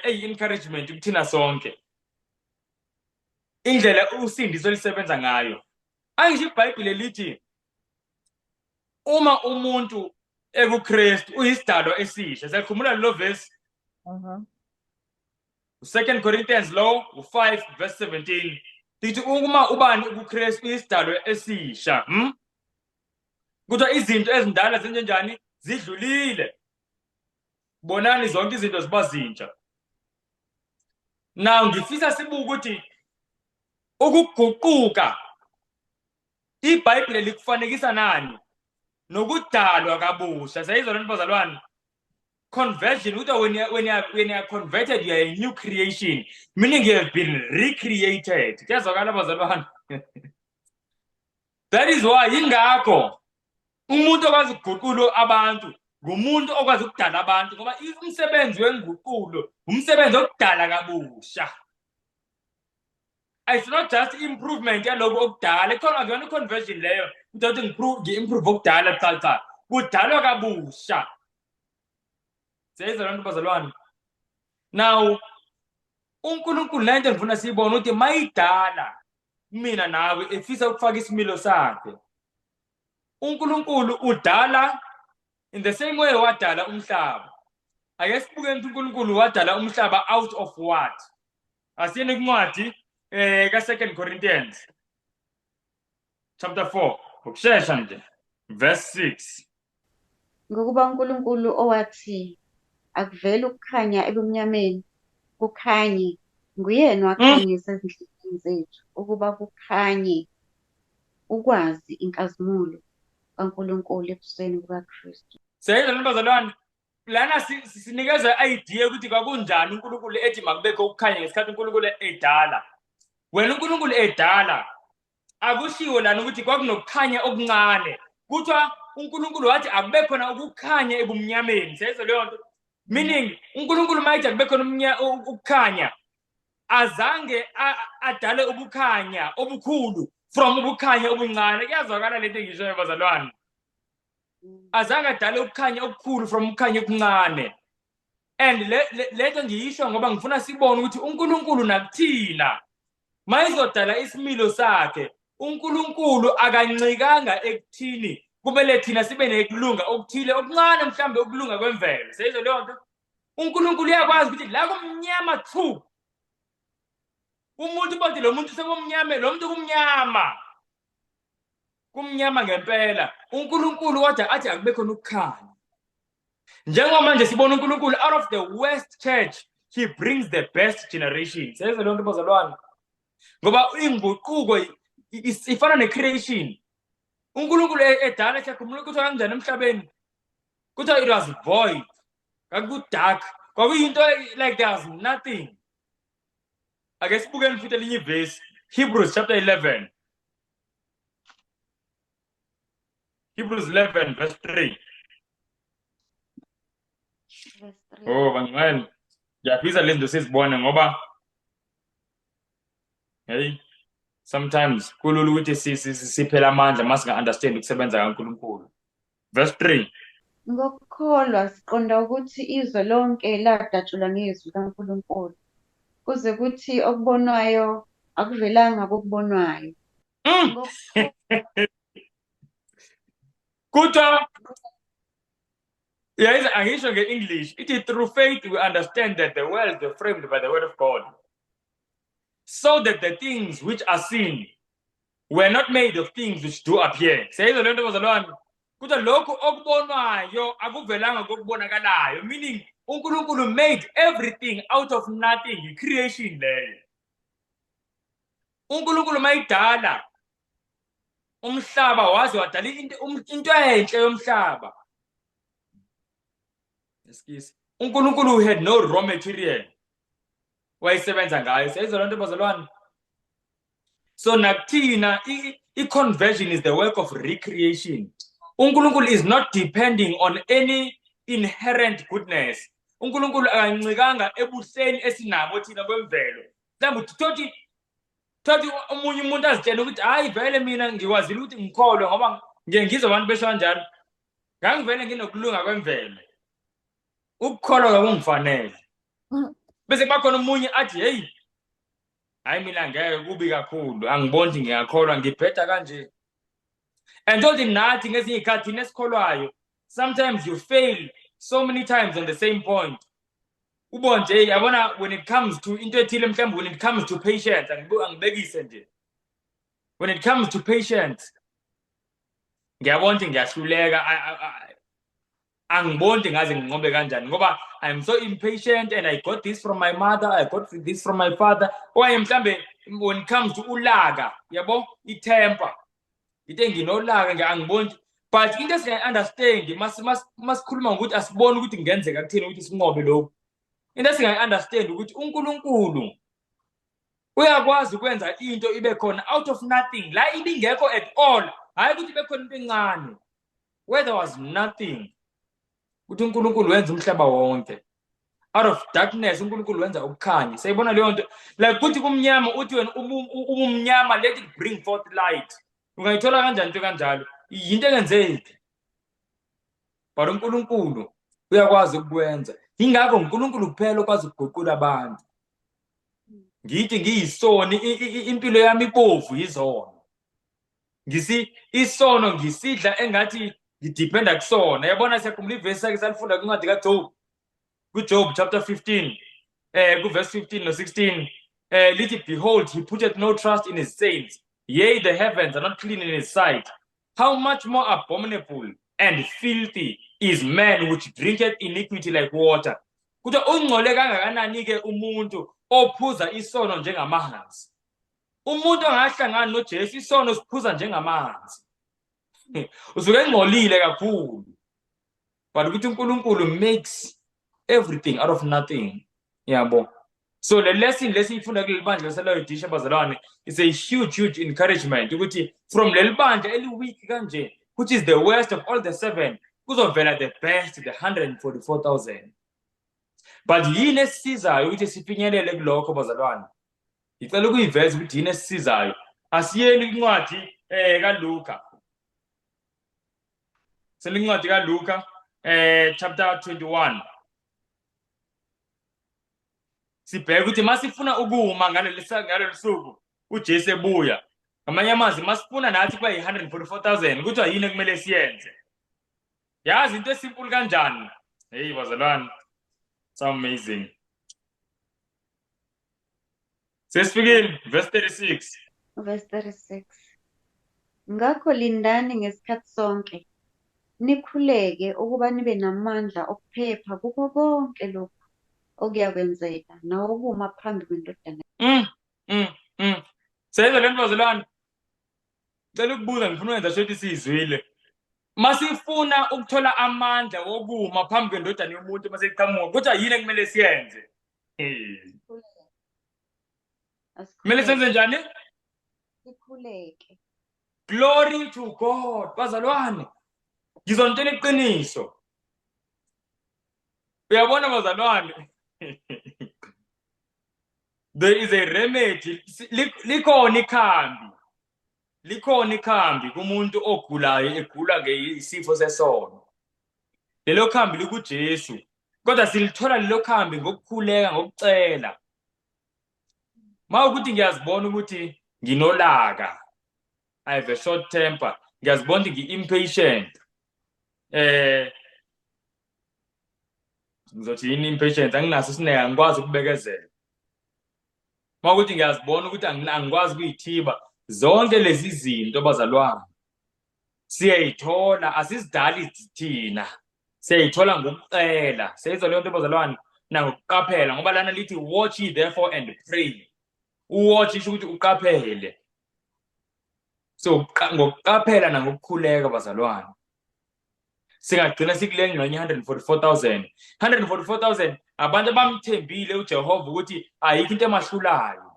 Speaker 1: encouragement kuthina sonke, indlela usindiso lisebenza ngayo. Angisho iBhayibheli lithi uma umuntu ekuKristu uyisidalwa esisha. Siyakhumbula lo verse? 2 Corinthians lo 5 verse 17 lithi uma ubani kuKristu isidalwa esisha kuthiwa izinto ezindala zenze njani zidlulile bonani zonke izinto ziba zintsha. Now ngifisa sibuke ukuthi ukuguquka iBhayibheli likufanekisa nani nokudalwa kabusha. Sayizwa lento bazalwane, conversion when you are converted you are a new creation, meaning you have been recreated. Kuyazwakala bazalwane. That is why ingakho umuntu okwazi ukuguqula abantu ngumuntu okwazi ukudala abantu, ngoba umsebenzi wenguqulo umsebenzi okudala kabusha. It's not just improvement yaloko okudala. Akuyona conversion leyo ukuthi ngi-improve okudala cha kudalwa kabusha. Siyayizwa lento bazalwane. Now uNkulunkulu lento ngifuna siyibone ukuthi mayidala mina nawe efisa ukufaka isimilo sakhe. uNkulunkulu udala in the same way wadala umhlaba. Ake sibuke ukuthi uNkulunkulu wadala umhlaba out of what? Asiyeni kuncwadi ka 2 Corinthians chapter 4 ukushesha nje verse 6.
Speaker 2: Ngokuba uNkulunkulu owathi akuvele ukukhanya ebumnyameni kukhanye, nguyena wakhanyisa ezinhliziyweni zethu ukuba kukhanye ukwazi inkazimulo kaNkulunkulu ebusweni bukaKristu.
Speaker 1: Seyizwa lento bazalwane, lana sinikeza idea ukuthi kwakunjani uNkulunkulu ethi makubekho ukukhanya ngesikhathi uNkulunkulu edala. Wena uNkulunkulu edala akushiwo lana ukuthi kwakunokukhanya okuncane, kuthiwa uNkulunkulu wathi akube khona ukukhanya ebumnyameni. Seyizwa leyo nto, meaning uNkulunkulu mayithi akube khona ukukhanya azange adale ubukhanya obukhulu from ubukhanya obuncane. Kuyazwakala lento engishoyo bazalwane, azange adale ukukhanya okukhulu from ukukhanya okuncane. And lento ngiyisho ngoba ngifuna sibone ukuthi uNkulunkulu nakuthina mayizodala isimilo sakhe, uNkulunkulu akancikanga ekuthini kumele thina sibe nekulunga okuthile okuncane, mhlambe ukulunga kwemvelo. Seyizwa leyo nto, uNkulunkulu uyakwazi ukuthi la kumnyama thu umuntu bathi lo muntu sebomnyama, lo muntu kumnyama ngempela. uNkulunkulu kodwa athi akube khona ukukhanya. Njengoba manje sibona uNkulunkulu out of the worst church he brings the best generation. Seyizwa leyo nto bazalwane, ngoba inguquko ifana ne-creation. uNkulunkulu edala siyakhumula ukuthi kanjani emhlabeni, kuthiwa it was void, kwaku-dark, kwakuyinto like there was nothing. Ake sibukeni futhi elinye ivesi, Hebrews chapter 11. Hebrews 11 verse 3.
Speaker 2: Verse 3.
Speaker 1: Oh bangcwele, ngiyafisa lezi zinto sizibone ngoba hey sometimes kulula ukuthi siphela amandla masinga understand ukusebenza kaNkulunkulu. Verse 3.
Speaker 2: Ngokukholwa siqonda ukuthi izwe lonke ladatshulwa ngezwi kaNkulunkulu, kuze kuthi okubonwayo akuvelanga kokubonwayo.
Speaker 1: Kuthiwa yes, angisho nge-English ithi through faith we understand that the worlds were framed by the word of God, so that the things which are seen were not made of things which do appear. Seyizwa lento bazalwane, kuthiwa lokhu okubonwayo akuvelanga kokubonakalayo, meaning uNkulunkulu made everything out of nothing, creation leyo. uNkulunkulu mayidala umhlaba waze wadala into enhle yomhlaba. Excuse. uNkulunkulu had no raw material wayisebenza ngayo. Seyizwa lento bazalwane, so nakuthina i-conversion is the work of recreation. uNkulunkulu is not depending on any inherent goodness. uNkulunkulu akancikanga ebuhleni esinabo thina kwemvelo. Mhlawumbe thothi omunye umuntu azitshela ukuthi hayi vele mina ngikwazile ukuthi ngikholwe ngoba ngizwe abantu besho kanjalo, ngangivele nginokulunga kwemvelo, ukukholwa kwakungifanele. Bese bakhona umunye athi hey hayi mina ngeke kubi kakhulu, angiboni ngiyakholwa, ngibheda kanje. And thothi nathi ngezinye izikhathi nesikholwayo, sometimes you fail so many times on the same point. ubonje yabona when it comes to into ethile mhlawumbe when it comes to patience angibekise nje when it comes to patience ngiyabona ukuthi ngiyahluleka angiboni ngaze nginqobe kanjani ngoba I'm so impatient and I got this from my mother, I got this from my father. Oye mhlambe when it comes to ulaka yabo itemper into enginolaka angiboni but into esingayi-understand masikhuluma ngokuthi asiboni ukuthi kungenzeka kuthini ukuthi sinqobe lokhu into esingayi-understand ukuthi uNkulunkulu uyakwazi ukwenza into ibe khona out of nothing la ibingekho at all hayi ukuthi ibe khona into encane where there was nothing ukuthi uNkulunkulu wenza umhlaba wonke out of darkness uNkulunkulu wenza ukukhanya sayibona leyo nto like kuthi kumnyama uthi wena ubumnyama let it bring forth light ungayithola kanjani into kanjalo yinto engenzeki but uNkulunkulu uyakwazi ukwenza ingakho uNkulunkulu kuphela okwazi ukuguqula abantu ngithi ngiyisoni impilo yami ibovu yizono ngisi isono ngisidla engathi ngidependa kusona yabona siyakhumbula ivesi sakhe salifunda kwincwadi kaJob kuJob chapter 15 kuverse 15 no 16 lithi behold he putteth no trust in his saints yea the heavens are not clean in his sight how much more abominable and filthy is man which drinketh iniquity like water kuthi ungcole kangakanani ke umuntu ophuza isono njengamahanzi umuntu ongahlangana noJesu isono siphuza njengamahanzi usuke engcolile kakhulu but ukuthi uNkulunkulu makes everything out of nothing yabo so the lesson lesiyifunda kuleli bandla laseLaodicea bazalwane is a huge encouragement ukuthi from leli bandla eliweak kanje which is the worst of all the 7 kuzovela the best the 144,000 but yini esisizayo ukuthi sifinyelele kulokho bazalwane ngicela ukuyiveza ukuthi yini esisizayo asiyeni incwadi kaLuka selincwadi kaLuka chapter 21 sibheke ukuthi masifuna ukuma ngaleli suku uJesu ebuya ngamanye amazwi masifuna nathi kuba yi144,000 kuthiwa yini ekumele siyenze yazi into esimple kanjani hey bazalwane so amazing sesifikile verse 36
Speaker 2: verse 36 ngakho lindani ngesikhathi sonke nikhuleke ukuba nibe namandla okuphepha kukho konke lokhu okuyakwenzeka nawokuma phambi kwendodana
Speaker 1: Seyizwa le nto bazalwane ngicela ukubuza ngifuna ukwenza sho ukuthi siyizwile masifuna ukuthola amandla wokuma phambi kwendodana yomuntu maseqhamuka kuthiwa yini ekumele siyenze kumele senze njani
Speaker 2: sikhuleke
Speaker 1: glory to God bazalwane ngizontshela iqiniso uyabona bazalwane there is a remedy likhona ikhambi kumuntu ogulayo egula ngesifo sesono lelo khambi likuJesu kodwa silithola lelo khambi ngokukhuleka ngokucela mawukuthi ngiyazibona ukuthi nginolaka I have a short temper ngiyazibona ukuthi ngi-impatient ngizothi yini impatient anginaso isineke angikwazi ukubekezela mawukuthi ngiyazibona ukuthi angikwazi ukuyithiba zonke lezi zinto bazalwane siyayithola asizidali thina siyayithola ngokucela siyizwa leyo nto bazalwane nangokuqaphela ngoba lana lithi watch ye therefore and pray uwatch isho ukuthi uqaphele so ngokuqaphela nangokukhuleka bazalwane singagcina sikule ngxenye 144,000 abantu abamthembile uJehova ukuthi ayikho into emahlulayo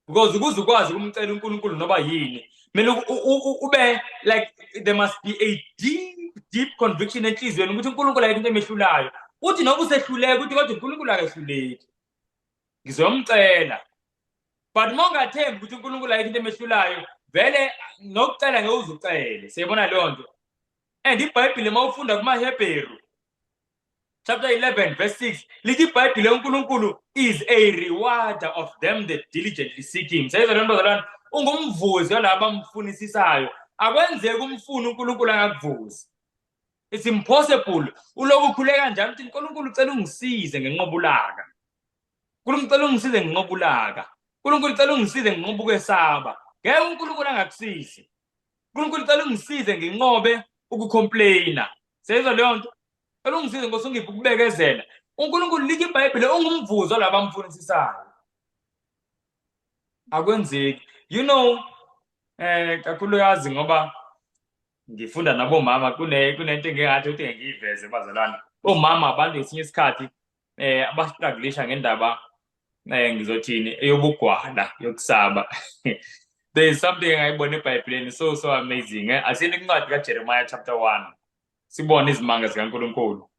Speaker 1: because ukuze ukwazi ukumcela uNkulunkulu noba yini kumele ube like there must be a deep conviction enhliziyweni ukuthi uNkulunkulu ayikho into emehlulayo uthi noba usehluleka ukuthi kodwa uNkulunkulu akahluleki ngizomcela but mongathembi ukuthi uNkulunkulu ayikho into emehlulayo vele nokucela ngeke uzucele siyabona leyo nto and iBhayibheli mawufunda kumaHebheru chapter 11 verse 6 lithi iBhayibheli uNkulunkulu is a rewarder of them that diligently seek him sayizwa lento bazalwane ungumvuzi walabo abamfunisisayo akwenzeki umfuna uNkulunkulu angakuvuzi It's impossible. Uloku ukhuleka njalo uthi uNkulunkulu ucela ungisize ngenqoba ulaka. uNkulunkulu ucela ungisize ngenqoba ulaka. uNkulunkulu ucela ungisize ngenqoba ukwesaba. Ngeke uNkulunkulu angakusizi. uNkulunkulu ucela ungisize ngenqobe ukucomplaina. Seyizwa leyo nto? Ucela ungisize Nkosi ungiphe ukubekezela. uNkulunkulu lika iBhayibheli ungumvuzo labamfunisisayo. Akwenzeki. You know, kakhulukazi ngoba ngifunda nabomama kunento engingathi ukuthi ngiyiveze bazalwane. Omama abantu ngesinye isikhathi abastrugglisha ngendaba ngizothini eyobugwala yokusaba. There is something engayibona eBhayibhelini so amazing. Asiyeni incwadi kaJeremiah chapter 1. Sibone izimanga zikaNkulunkulu.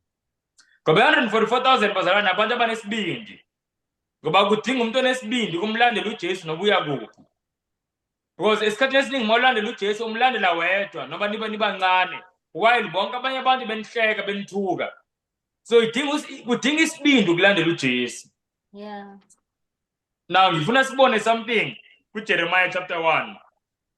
Speaker 1: Ngoba 144,000 bazalwane abantu abanesibindi. Ngoba kudinga umuntu onesibindi kumlandela uJesu nobuya kuphi. Because esikhathini esiningi mawulandela uJesu umlandela wedwa noma nibancane. While bonke abanye abantu benihleka benithuka. So kudinga isibindi ukulandela uJesu.
Speaker 4: Yeah.
Speaker 1: Now ngifuna sibone something kuJeremiah chapter 1.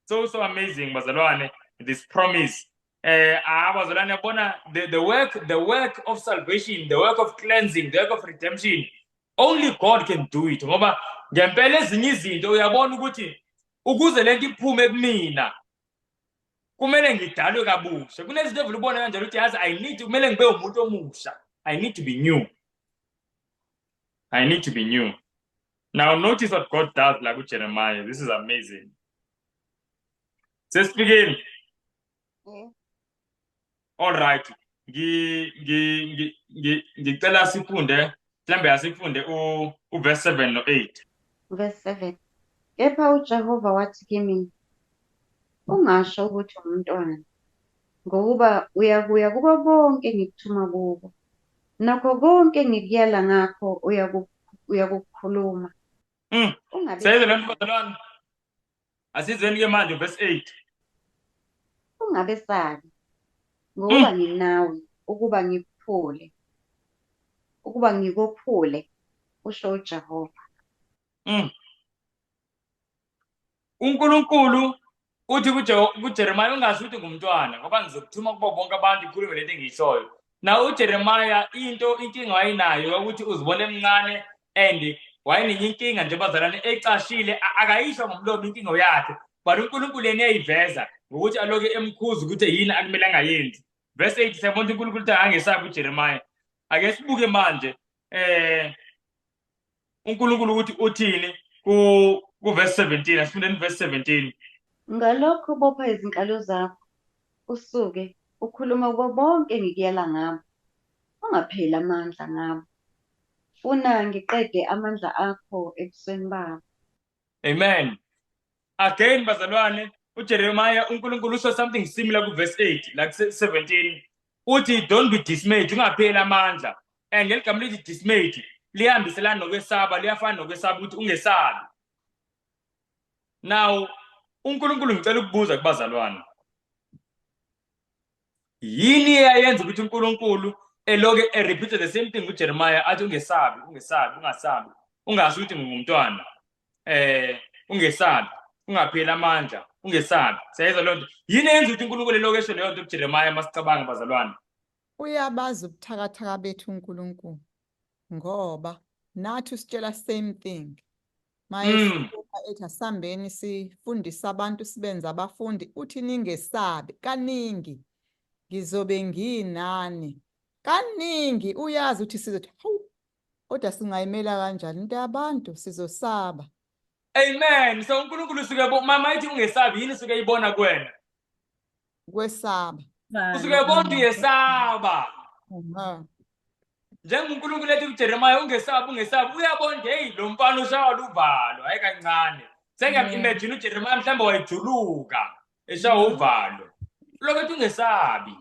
Speaker 1: So amazing bazalwane, this promise. Bazalwane yabona the work of salvation, the work of cleansing, the work of redemption. Only God can do it. Ngoba ngempela ezinye izinto uyabona ukuthi ukuze lento iphume kumina kumele ngidalwe kabusha. Kunezinto evela ubona kanjalo ukuthi yazi kumele ngibe umuntu omusha. I need to be new. I need to be new. Now notice what God does like with Jeremiah. This is amazing. Sesifikile.
Speaker 2: Yeah.
Speaker 1: All right. Ngicela sifunde mhlambe asifunde uverse 7 no 8.
Speaker 2: Verse 7. Kepha uJehova wathi kimi, ungasho ukuthi umntwana, ngokuba uyakuya kubo bonke ngikuthuma kubo. Nakho konke ngikuyala ngakho uyakukhuluma.
Speaker 1: Seyizwe lento bazalwane. Asizweni ke manje verse 8.
Speaker 2: Ungabesabi, ngoba nginawe ukuba ngikophule, usho uJehova.
Speaker 1: uNkulunkulu uthi kuJeremiah ungasho ukuthi ngumntwana ngoba ngizokuthuma kubo bonke abantu ikhulume lento engiyishoyo. Na uJeremiah inkinga wayinayo ukuthi uzibone emncane and wayenenye inkinga nje bazalwane ecashile akayisho ngomlomo inkingo yakhe, but uNkulunkulu yena uyayiveza ngokuthi aloke emkhuza ukuthi yini akumele angayenzi. Verse 8 siyabona uNkulunkulu uthi angesabi uJeremiah. Ake sibuke manje uNkulunkulu ukuthi uthini ku verse 17. Asifundeni verse 17.
Speaker 2: Ngalokho bopha izinkalo zakho, usuke ukhuluma kubo bonke ngikuyala ngabo. Ungapheli amandla ngabo. Funa ngiqede amandla akho ebusweni babo.
Speaker 1: Amen. Again bazalwane, uJeremiah uNkulunkulu usho something similar ku verse 8 like 17. Uthi don't be dismayed, ungapheli amandla. And ngeligama lithi dismayed lihambiselana nokwesaba, liyafana nokwesaba ukuthi ungesabi. Now uNkulunkulu ngicela ukubuza kubazalwane. Yini eyayenza ukuthi uNkulunkulu eloke repeat the same thing kuJeremiah athi ungesabi, ungasho ukuthi ngumntwana. Ungesabi, ungapheli amandla, ungesabi. Siyayizwa lonto. Yini eyenza ukuthi uNkulunkulu eloke esho leyo nto kuJeremiah masicabanga bazalwane?
Speaker 3: Uyabazi ubuthakathaka bethu uNkulunkulu ngoba nathi usitshela same thing. Ethi asambeni sifundisa abantu sibenza abafundi uthi ningesabi kaningi ngizobe nginani. Kaningi uyazi ukuthi sizothi hawu kodwa singayimela kanjani into yabantu sizosaba.
Speaker 1: Amen. So uNkulunkulu usuke mama ithi ungesabi yini usuke ibona kuwena?
Speaker 3: Kwesaba.
Speaker 1: Usuke bona uyesaba. NjengoNkulunkulu lethi kuJeremiah ungesabi uyabona hey lo mfana ushawa luvalo hayi kancane. Sengiyamimagine uJeremiah mhlawumbe wayejuluka eshawa uvalo. Lokho ungesabi.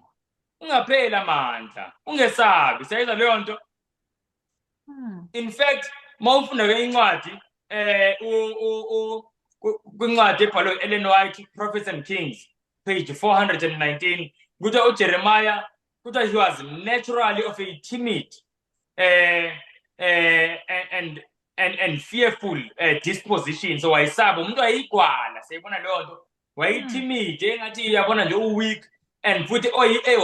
Speaker 1: Ungapheli amandla. Ungesabi. Siyayizwa leyo nto? In fact, mawufunda ke incwadi kwincwadi ebhalwe Ellen White Prophets and Kings page 419 kuthi uJeremiah kuthi he was naturally of a timid and fearful disposition. So wayesaba umuntu wayigwala, siyibona leyo nto. Wayitimid engathi uyabona nje weak and futhi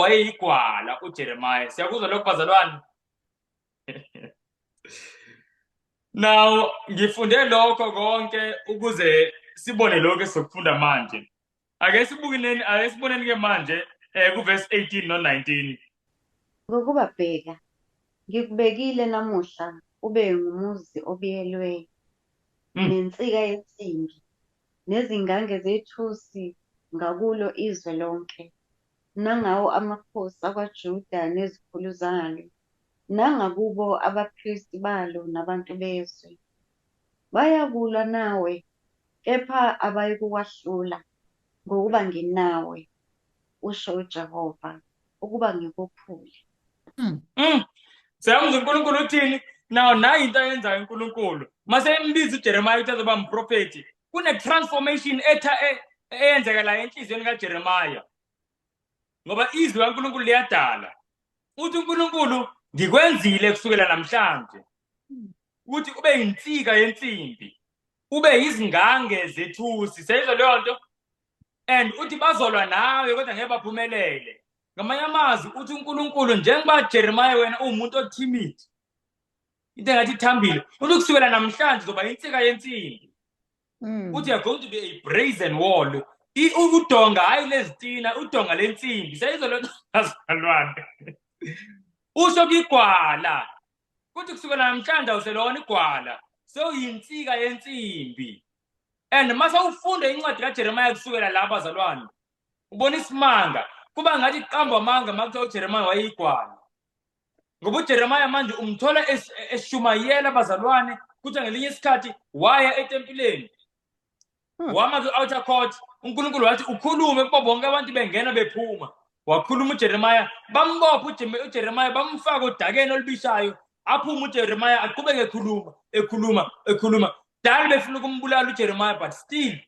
Speaker 1: wayeyigwala uJeremiah. Siyakuzwa lokho bazalwane? Now ngifunde lokho konke ukuze sibone lokho esizokufunda manje. Ake siboneni ke manje kuverse 18 no 19.
Speaker 2: Ngokuba bheka, ngikubekile namuhla ube ngumuzi obiyelweyo, nensika yensimbi, nezingange zethusi ngakulo izwe lonke, nangawo amakhosi akwaJuda nezikhulu zalo, nangakubo abaphristi balo nabantu bezwe. Bayakulwa nawe, kepha abayikukwahlula, ngokuba nginawe, usho uJehova, ukuba ngikuphule.
Speaker 1: Siyamuzwa uNkulunkulu uthini? Now nayi into ayenzayo uNkulunkulu. Mase embiza uJeremiah ukuthi azoba umprofeti. Kune transformation eyenzeka la enhlizweni kaJeremiah. Ngoba izwi kaNkulunkulu liyadala. Uthi uNkulunkulu ngikwenzile kusukela namhlanje. Ukuthi ube insika yensimbi. Ube izingange zethusi. Seyizwa leyo nto? And uthi bazolwa nawe kodwa ngeke baphumelele. Ngamanye amazwi uthi uNkulunkulu njengoba Jeremiah wena umuntu otimid. Into engathi ithambile. Uthi kusukela namhlanje uzoba insika yensimbi. Uthi you're going to be a brazen wall. Udonga hayi lezitina, udonga lensimbi. Seyizwa lo bazalwane. Usho kigwala. Kuthi kusukela namhlanje awuselona igwala. Soyinsika yensimbi. And mase ufunda incwadi kaJeremiah kusukela lapha bazalwane. Ubona isimanga. Kuba ngathi iqamba amanga makuthiwa uJeremiah wayeyigwala. Ngoba uJeremiah manje umthola eshumayela bazalwane kuthi ngelinye isikhathi waya etempileni. Wama ku-outer court, uNkulunkulu wathi ukhulume kubo bonke abantu bengena bephuma. Wakhuluma uJeremiah, bambopha uJeremiah bamfaka odakeni olubishayo. Aphuma uJeremiah aqhubeke ekhuluma. Dali befuna ukumbulala uJeremiah but still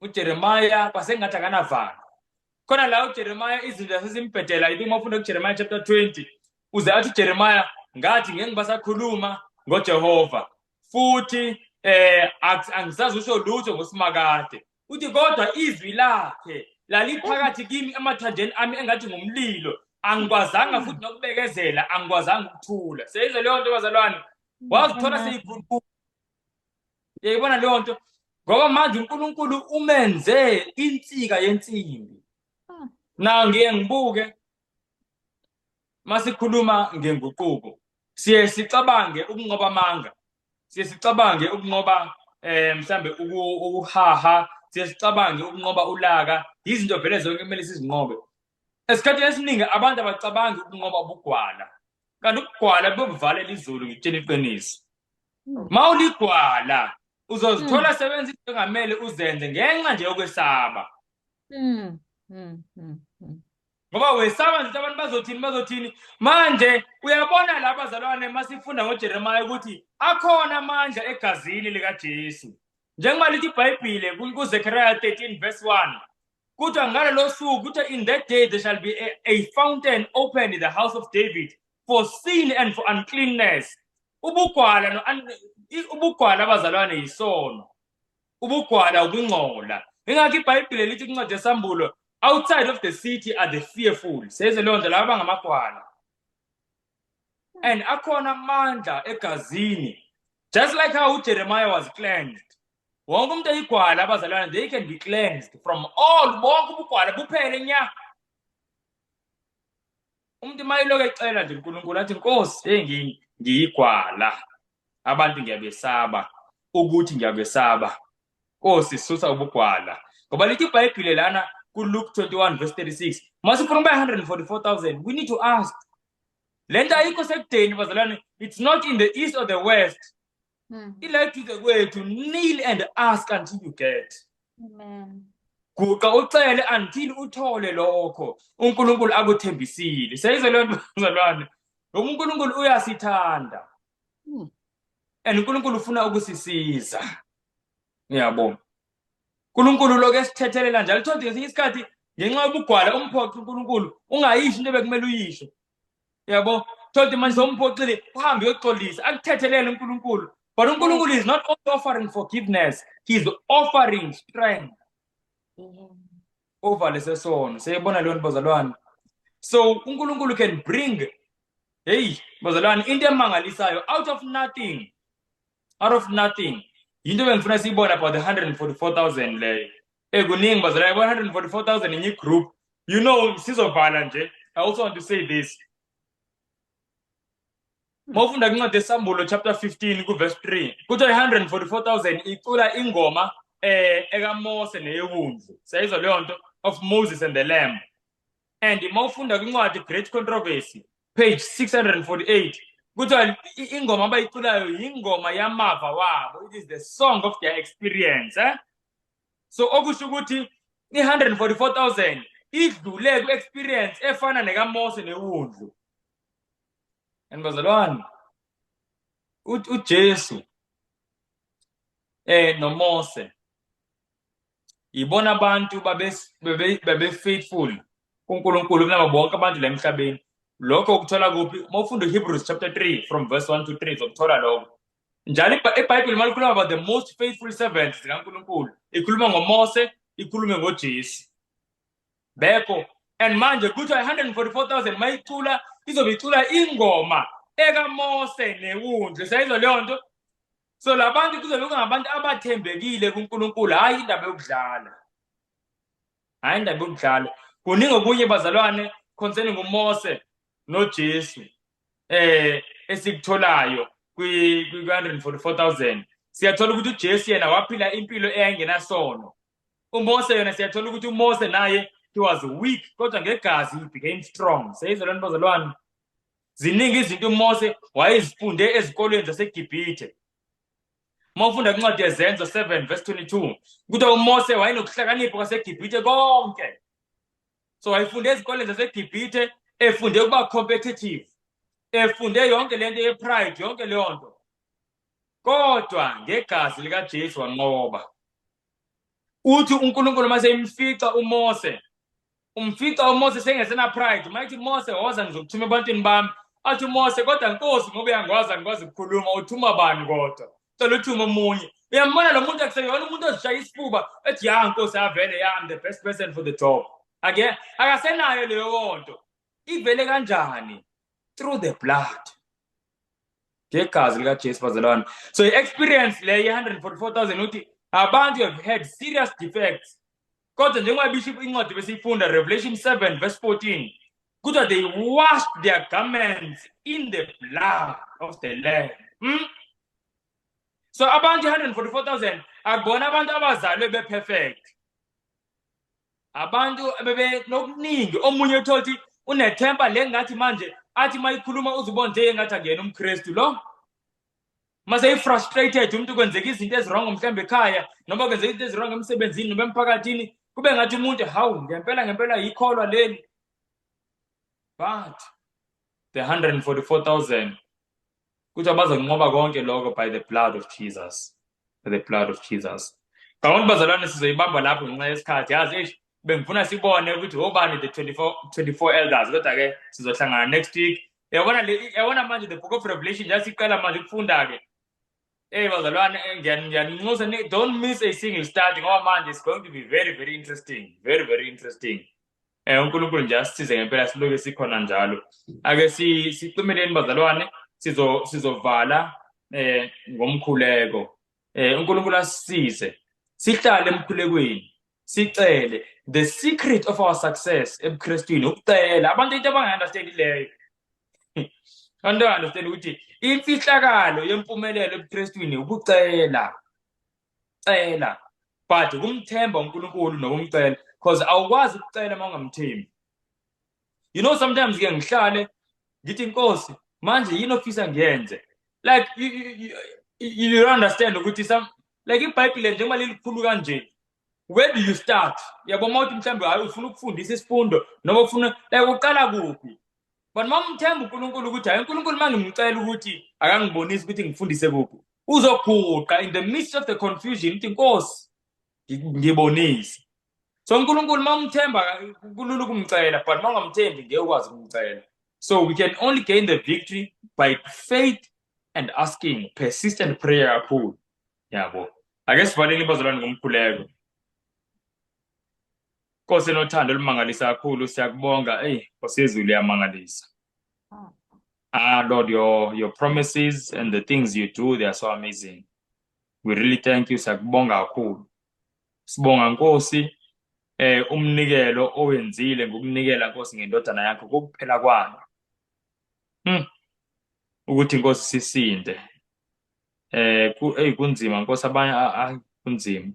Speaker 1: uJeremiah kwasengathi akanavalo. Khona la uJeremiah izinto zasesimbhedela I think mawufunda kuJeremiah chapter 20 uze athi uJeremiah ngathi ngeke ngibasakhuluma ngoJehova futhi angisazi usho lutho ngosimakade. Uthi kodwa izwi lakhe laliphakathi kimi emathanjeni ami engathi ngumlilo. Angikwazanga futhi nokubekezela, angikwazanga ukuthula. Seyizwe leyo nto bazalwane. Wazithola seyikhuluma. Yayibona leyo nto. Ngoba manje uNkulunkulu umenze insika yensimbi. Na ngiye ngibuke masikhuluma ngenguquko. Siye sicabange ukunqoba amanga. Siye sicabange ukunqoba mhlambe ukuhaha, siye sicabange ukunqoba ulaka. Izinto vele zonke kumele sizinqobe. Esikhathini esiningi abantu abacabangi ukunqoba ubugwala. Kanti ukugwala bokuvalela izulu ngitshela iqiniso. Mawuligwala uzozithola sebenza into engamele uzenze ngenxa nje yokwesaba. Ngoba wesaba nje abantu bazothini manje uyabona la bazalwane masifunda ngoJeremiah ukuthi akhona amandla egazini lika Jesu. Njengoba lithi iBhayibhile kuZechariah 13 verse 1. Kuthi ngalo lo suku kuthi in that day there shall be a fountain open in the house of David for sin and for uncleanness. Ubugwala abazalwane yisono. Ubugwala ubungcola. Ingakho iBhayibhile lithi kuncwadi yesambulo outside of the city are the fearful. Seze leyo nto laba ngamagwala. And akhona amandla egazini. Just like how Jeremiah was cleansed. Wonke umuntu eyigwala abazalwane they can be cleansed from all bonke ubugwala buphele nya. Umuntu mayiloko ecela nje uNkulunkulu athi Nkosi ngiyigwala. Abantu ngiyabesaba ukuthi ngiyabesaba. Nkosi susa ubugwala. Ngoba lithi iBhayibhile lana kuLuke 21 verse 36. Masikhuluma 144,000. We need to ask. Lento ayikho sekudeni bazalwane. It's not in the east or the west. It like to the way to kneel and ask until you get.
Speaker 4: Amen.
Speaker 1: Guqa ucele until uthole lokho uNkulunkulu akuthembisile. Seyizwe leyo nto bazalwane. Ngoba uNkulunkulu uyasithanda. And uNkulunkulu ufuna ukusisiza. Ngiyabonga. uNkulunkulu lokho esithethelela njalo thothi ngesinye isikhathi ngenxa yobugwala umphoqi uNkulunkulu ungayisho into bekumele uyisho. Yabo thothi manje somphoqile uhambe uyoxolisa akuthethelele uNkulunkulu. But uNkulunkulu is not only offering forgiveness, he is offering strength. ovale sesono. Siyayibona leyo nto bazalwane. So uNkulunkulu can bring, hey bazalwane, into emangalisayo out of nothing. Out of nothing. Yinto bengifuna siyibona about the 144,000 leyo. Kuningi bazalwane, 144,000 in group. You know, sizovala nje. I also want to say this. Mawufunda kwincwadi yesambulo chapter 15 kuverse 3 kuthiwa 144,000 icula ingoma ekaMose neyewundlu. Sayizwa leyo nto of Moses and the Lamb. And mawufunda kwincwadi Great Controversy page 648 kuthiwa ingoma abayiculayo yingoma yamava wabo. It is the song of their experience. So okusho ukuthi i-144,000 idlule ku-experience efana nekaMose newundlu. And bazalwane, uJesu noMose ibona abantu babe faithful kuNkulunkulu kunabo bonke abantu la emhlabeni. Lokho ukuthola kuphi? Mawufunda uHebrews chapter 3 from verse 1 to 3 uzokuthola lokho. Njalo iBhayibheli malikhuluma about the most faithful servants zikaNkulunkulu, ikhuluma ngoMose, ikhulume ngoJesu. Bekho and manje kuthiwa 144,000 mayicula izobe icula ingoma ekaMose newundlu. Sayizwa leyo nto? So labantu kuzobe kungabantu abathembekile kuNkulunkulu, hayi indaba yokudlala. Hayi indaba yokudlala. Kuningi okunye bazalwane concerning uMose noJesu esikutholayo kwi-144,000. Siyathola ukuthi uJesu yena waphila impilo eyayingenasono. uMose yena siyathola ukuthi uMose naye he was weak kodwa ngegazi he became strong. Sayizwa lento bazalwane? Ziningi izinto uMose wayezifunde ezikolweni zaseGibhithe. Mawufunda kwincwadi yeZenzo 7 verse 22 kuthiwa uMose wayenokuhlakanipha kwaseGibhithe konke. So wayefunde ezikolweni zaseGibhithe, efunde ukuba competitive, efunde yonke lento ye-pride, yonke leyo nto. Kodwa ngegazi likaJesu wanqoba. Uthi uNkulunkulu mase imfica uMose, umfica uMose sengesena pride. Mayithi Mose woza ngizokuthuma ebantwini bami. Athi uMose kodwa Nkosi ngoba uyangwazi angikwazi ukukhuluma, uthuma bani kodwa? Cela uthuma omunye. Uyambona lo muntu akuseyona umuntu ozishaya isifuba ethi ya Nkosi avele I'm the best person for the job. Akasenayo leyo nto. Ivele kanjani? Through the blood. Ngegazi likaJesu bazalwane. So i-experience le 144,000 uthi abantu have had serious defects. Kodwa njengoba Bishop incwadi besiyifunda Revelation 7 verse 14 kuthiwa they washed their garments in the blood of the Lamb. So abantu 144,000 akubona abantu abazalwe be-perfect. Abantu bebenokuningi. Omunye utholithi unethempa le ngathi manje athi mayikhuluma uzubona nje engathi angena umKristu lo. Mase frustrated umuntu kwenzeka izinto ezirong mhlambe ekhaya noma kwenzeka izinto ezirong emsebenzini noma emphakathini kube ngathi umuntu hawu ngempela yikholwa leli. But the 144,000 kuthi abazokunqoba konke lokho by the blood of Jesus. By the blood of Jesus. Ngabona bazalwane sizoyibamba lapho ngenxa yesikhathi. Yazi bengifuna sibone ukuthi obani the 24 elders kodwa ke sizohlangana next week. Yabona manje the book of Revelation jasiqala manje ukufunda ke. Bazalwane ngiyaninxusa don't miss a single study ngoba manje it's going to be very very interesting. Very very interesting. uNkulunkulu nje asisize ngempela siloke sikhona njalo. Ake siqimeleni bazalwane sizovala ngomkhuleko. uNkulunkulu asisize sihlale emkhulekweni. Sicele the secret of our success ebuKristwini ukucela. Abantu into abangaunderstand leyo. Abantu understand ukuthi imfihlakalo yempumelelo ebuKristwini ukucela. Cela. But kumthemba uNkulunkulu nokumcela because awukwazi ukucela mawungamthembi. You know sometimes ke ngihlale ngithi Nkosi manje yini ofisa ngiyenze. Like you understand ukuthi like iBhayibheli njengoba lelikhulu kanje. Where do you start? Yabo mawuthi mhlambe hayi ufuna ukufundisa isifundo noma ufuna like uqala kuphi? But mawumthemba uNkulunkulu ukuthi hayi uNkulunkulu mangimcela ukuthi akangibonisi ukuthi ngifundise kuphi. Uzoguqa in the midst of the confusion uthi Nkosi ngibonise. So uNkulunkulu mawumthemba kulula ukumcela but mangamthembi ngeke ukwazi ukumcela. So we can only gain the victory by faith and asking persistent prayer kakhulu. Yabo. Ake sivaleni bazalwane ngomkhuleko. Nkosi enothando olumangalisa kakhulu, siyakubonga. Nkosi yezulu iyamangalisa. Lord, your promises and the things you do, they are so amazing. We really thank you. Siyakubonga kakhulu. Sibonga Nkosi umnikelo owenzile ngokunikela Nkosi ngendodana yakho kokuphela kwayo. Ukuthi Nkosi sisinde. Kunzima Nkosi, abanye kunzima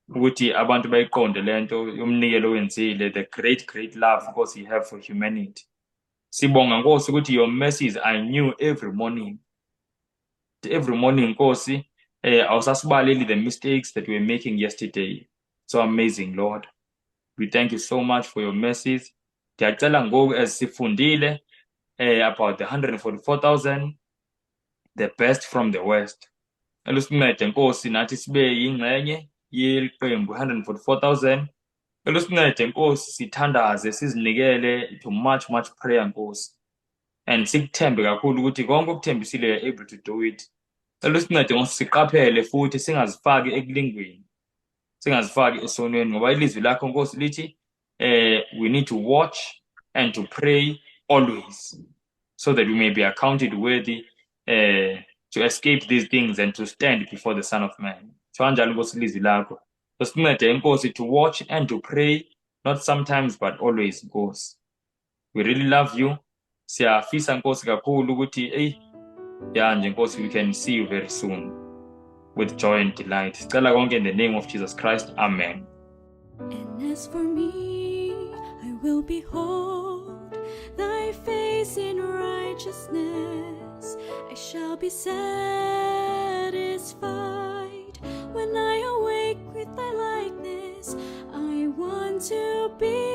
Speaker 1: ukuthi abantu bayiqonde lento yomnikelo owenzile, the great love Nkosi you have for humanity. Sibonga Nkosi ukuthi your mercies are new every morning. Every morning Nkosi, awusasibaleli the mistakes that we were making yesterday. So amazing, Lord. We thank you so much for your mercies. Ndiyacela ngoku as sifundile about the 144,000, the best from the west. Elusincede Nkosi nathi sibe yingxenye yeqembu 144,000. Elusincede Nkosi sithandaze, sizinikele to much prayer Nkosi. And sikuthembe kakhulu ukuthi konke okuthembisile you're able to do it. Elusincede Nkosi siqaphele futhi singazifaki ekulingweni, singazifaki esonweni, ngoba ilizwi lakho Nkosi lithi we need to watch and to pray always, so that we may be accounted worthy to escape these things and to stand before the Son of Man. So kanjalo Nkosi ilizwi lakho. Sincede Nkosi to watch and to pray, not sometimes but always Nkosi. We really love you. Siyafisa Nkosi kakhulu ukuthi nje Nkosi we can see you very soon with joy and delight. Sicela konke in the name of Jesus Christ. Amen.
Speaker 5: And as for me, I will behold thy face in righteousness. I shall be satisfied when I awake with thy likeness. I want to be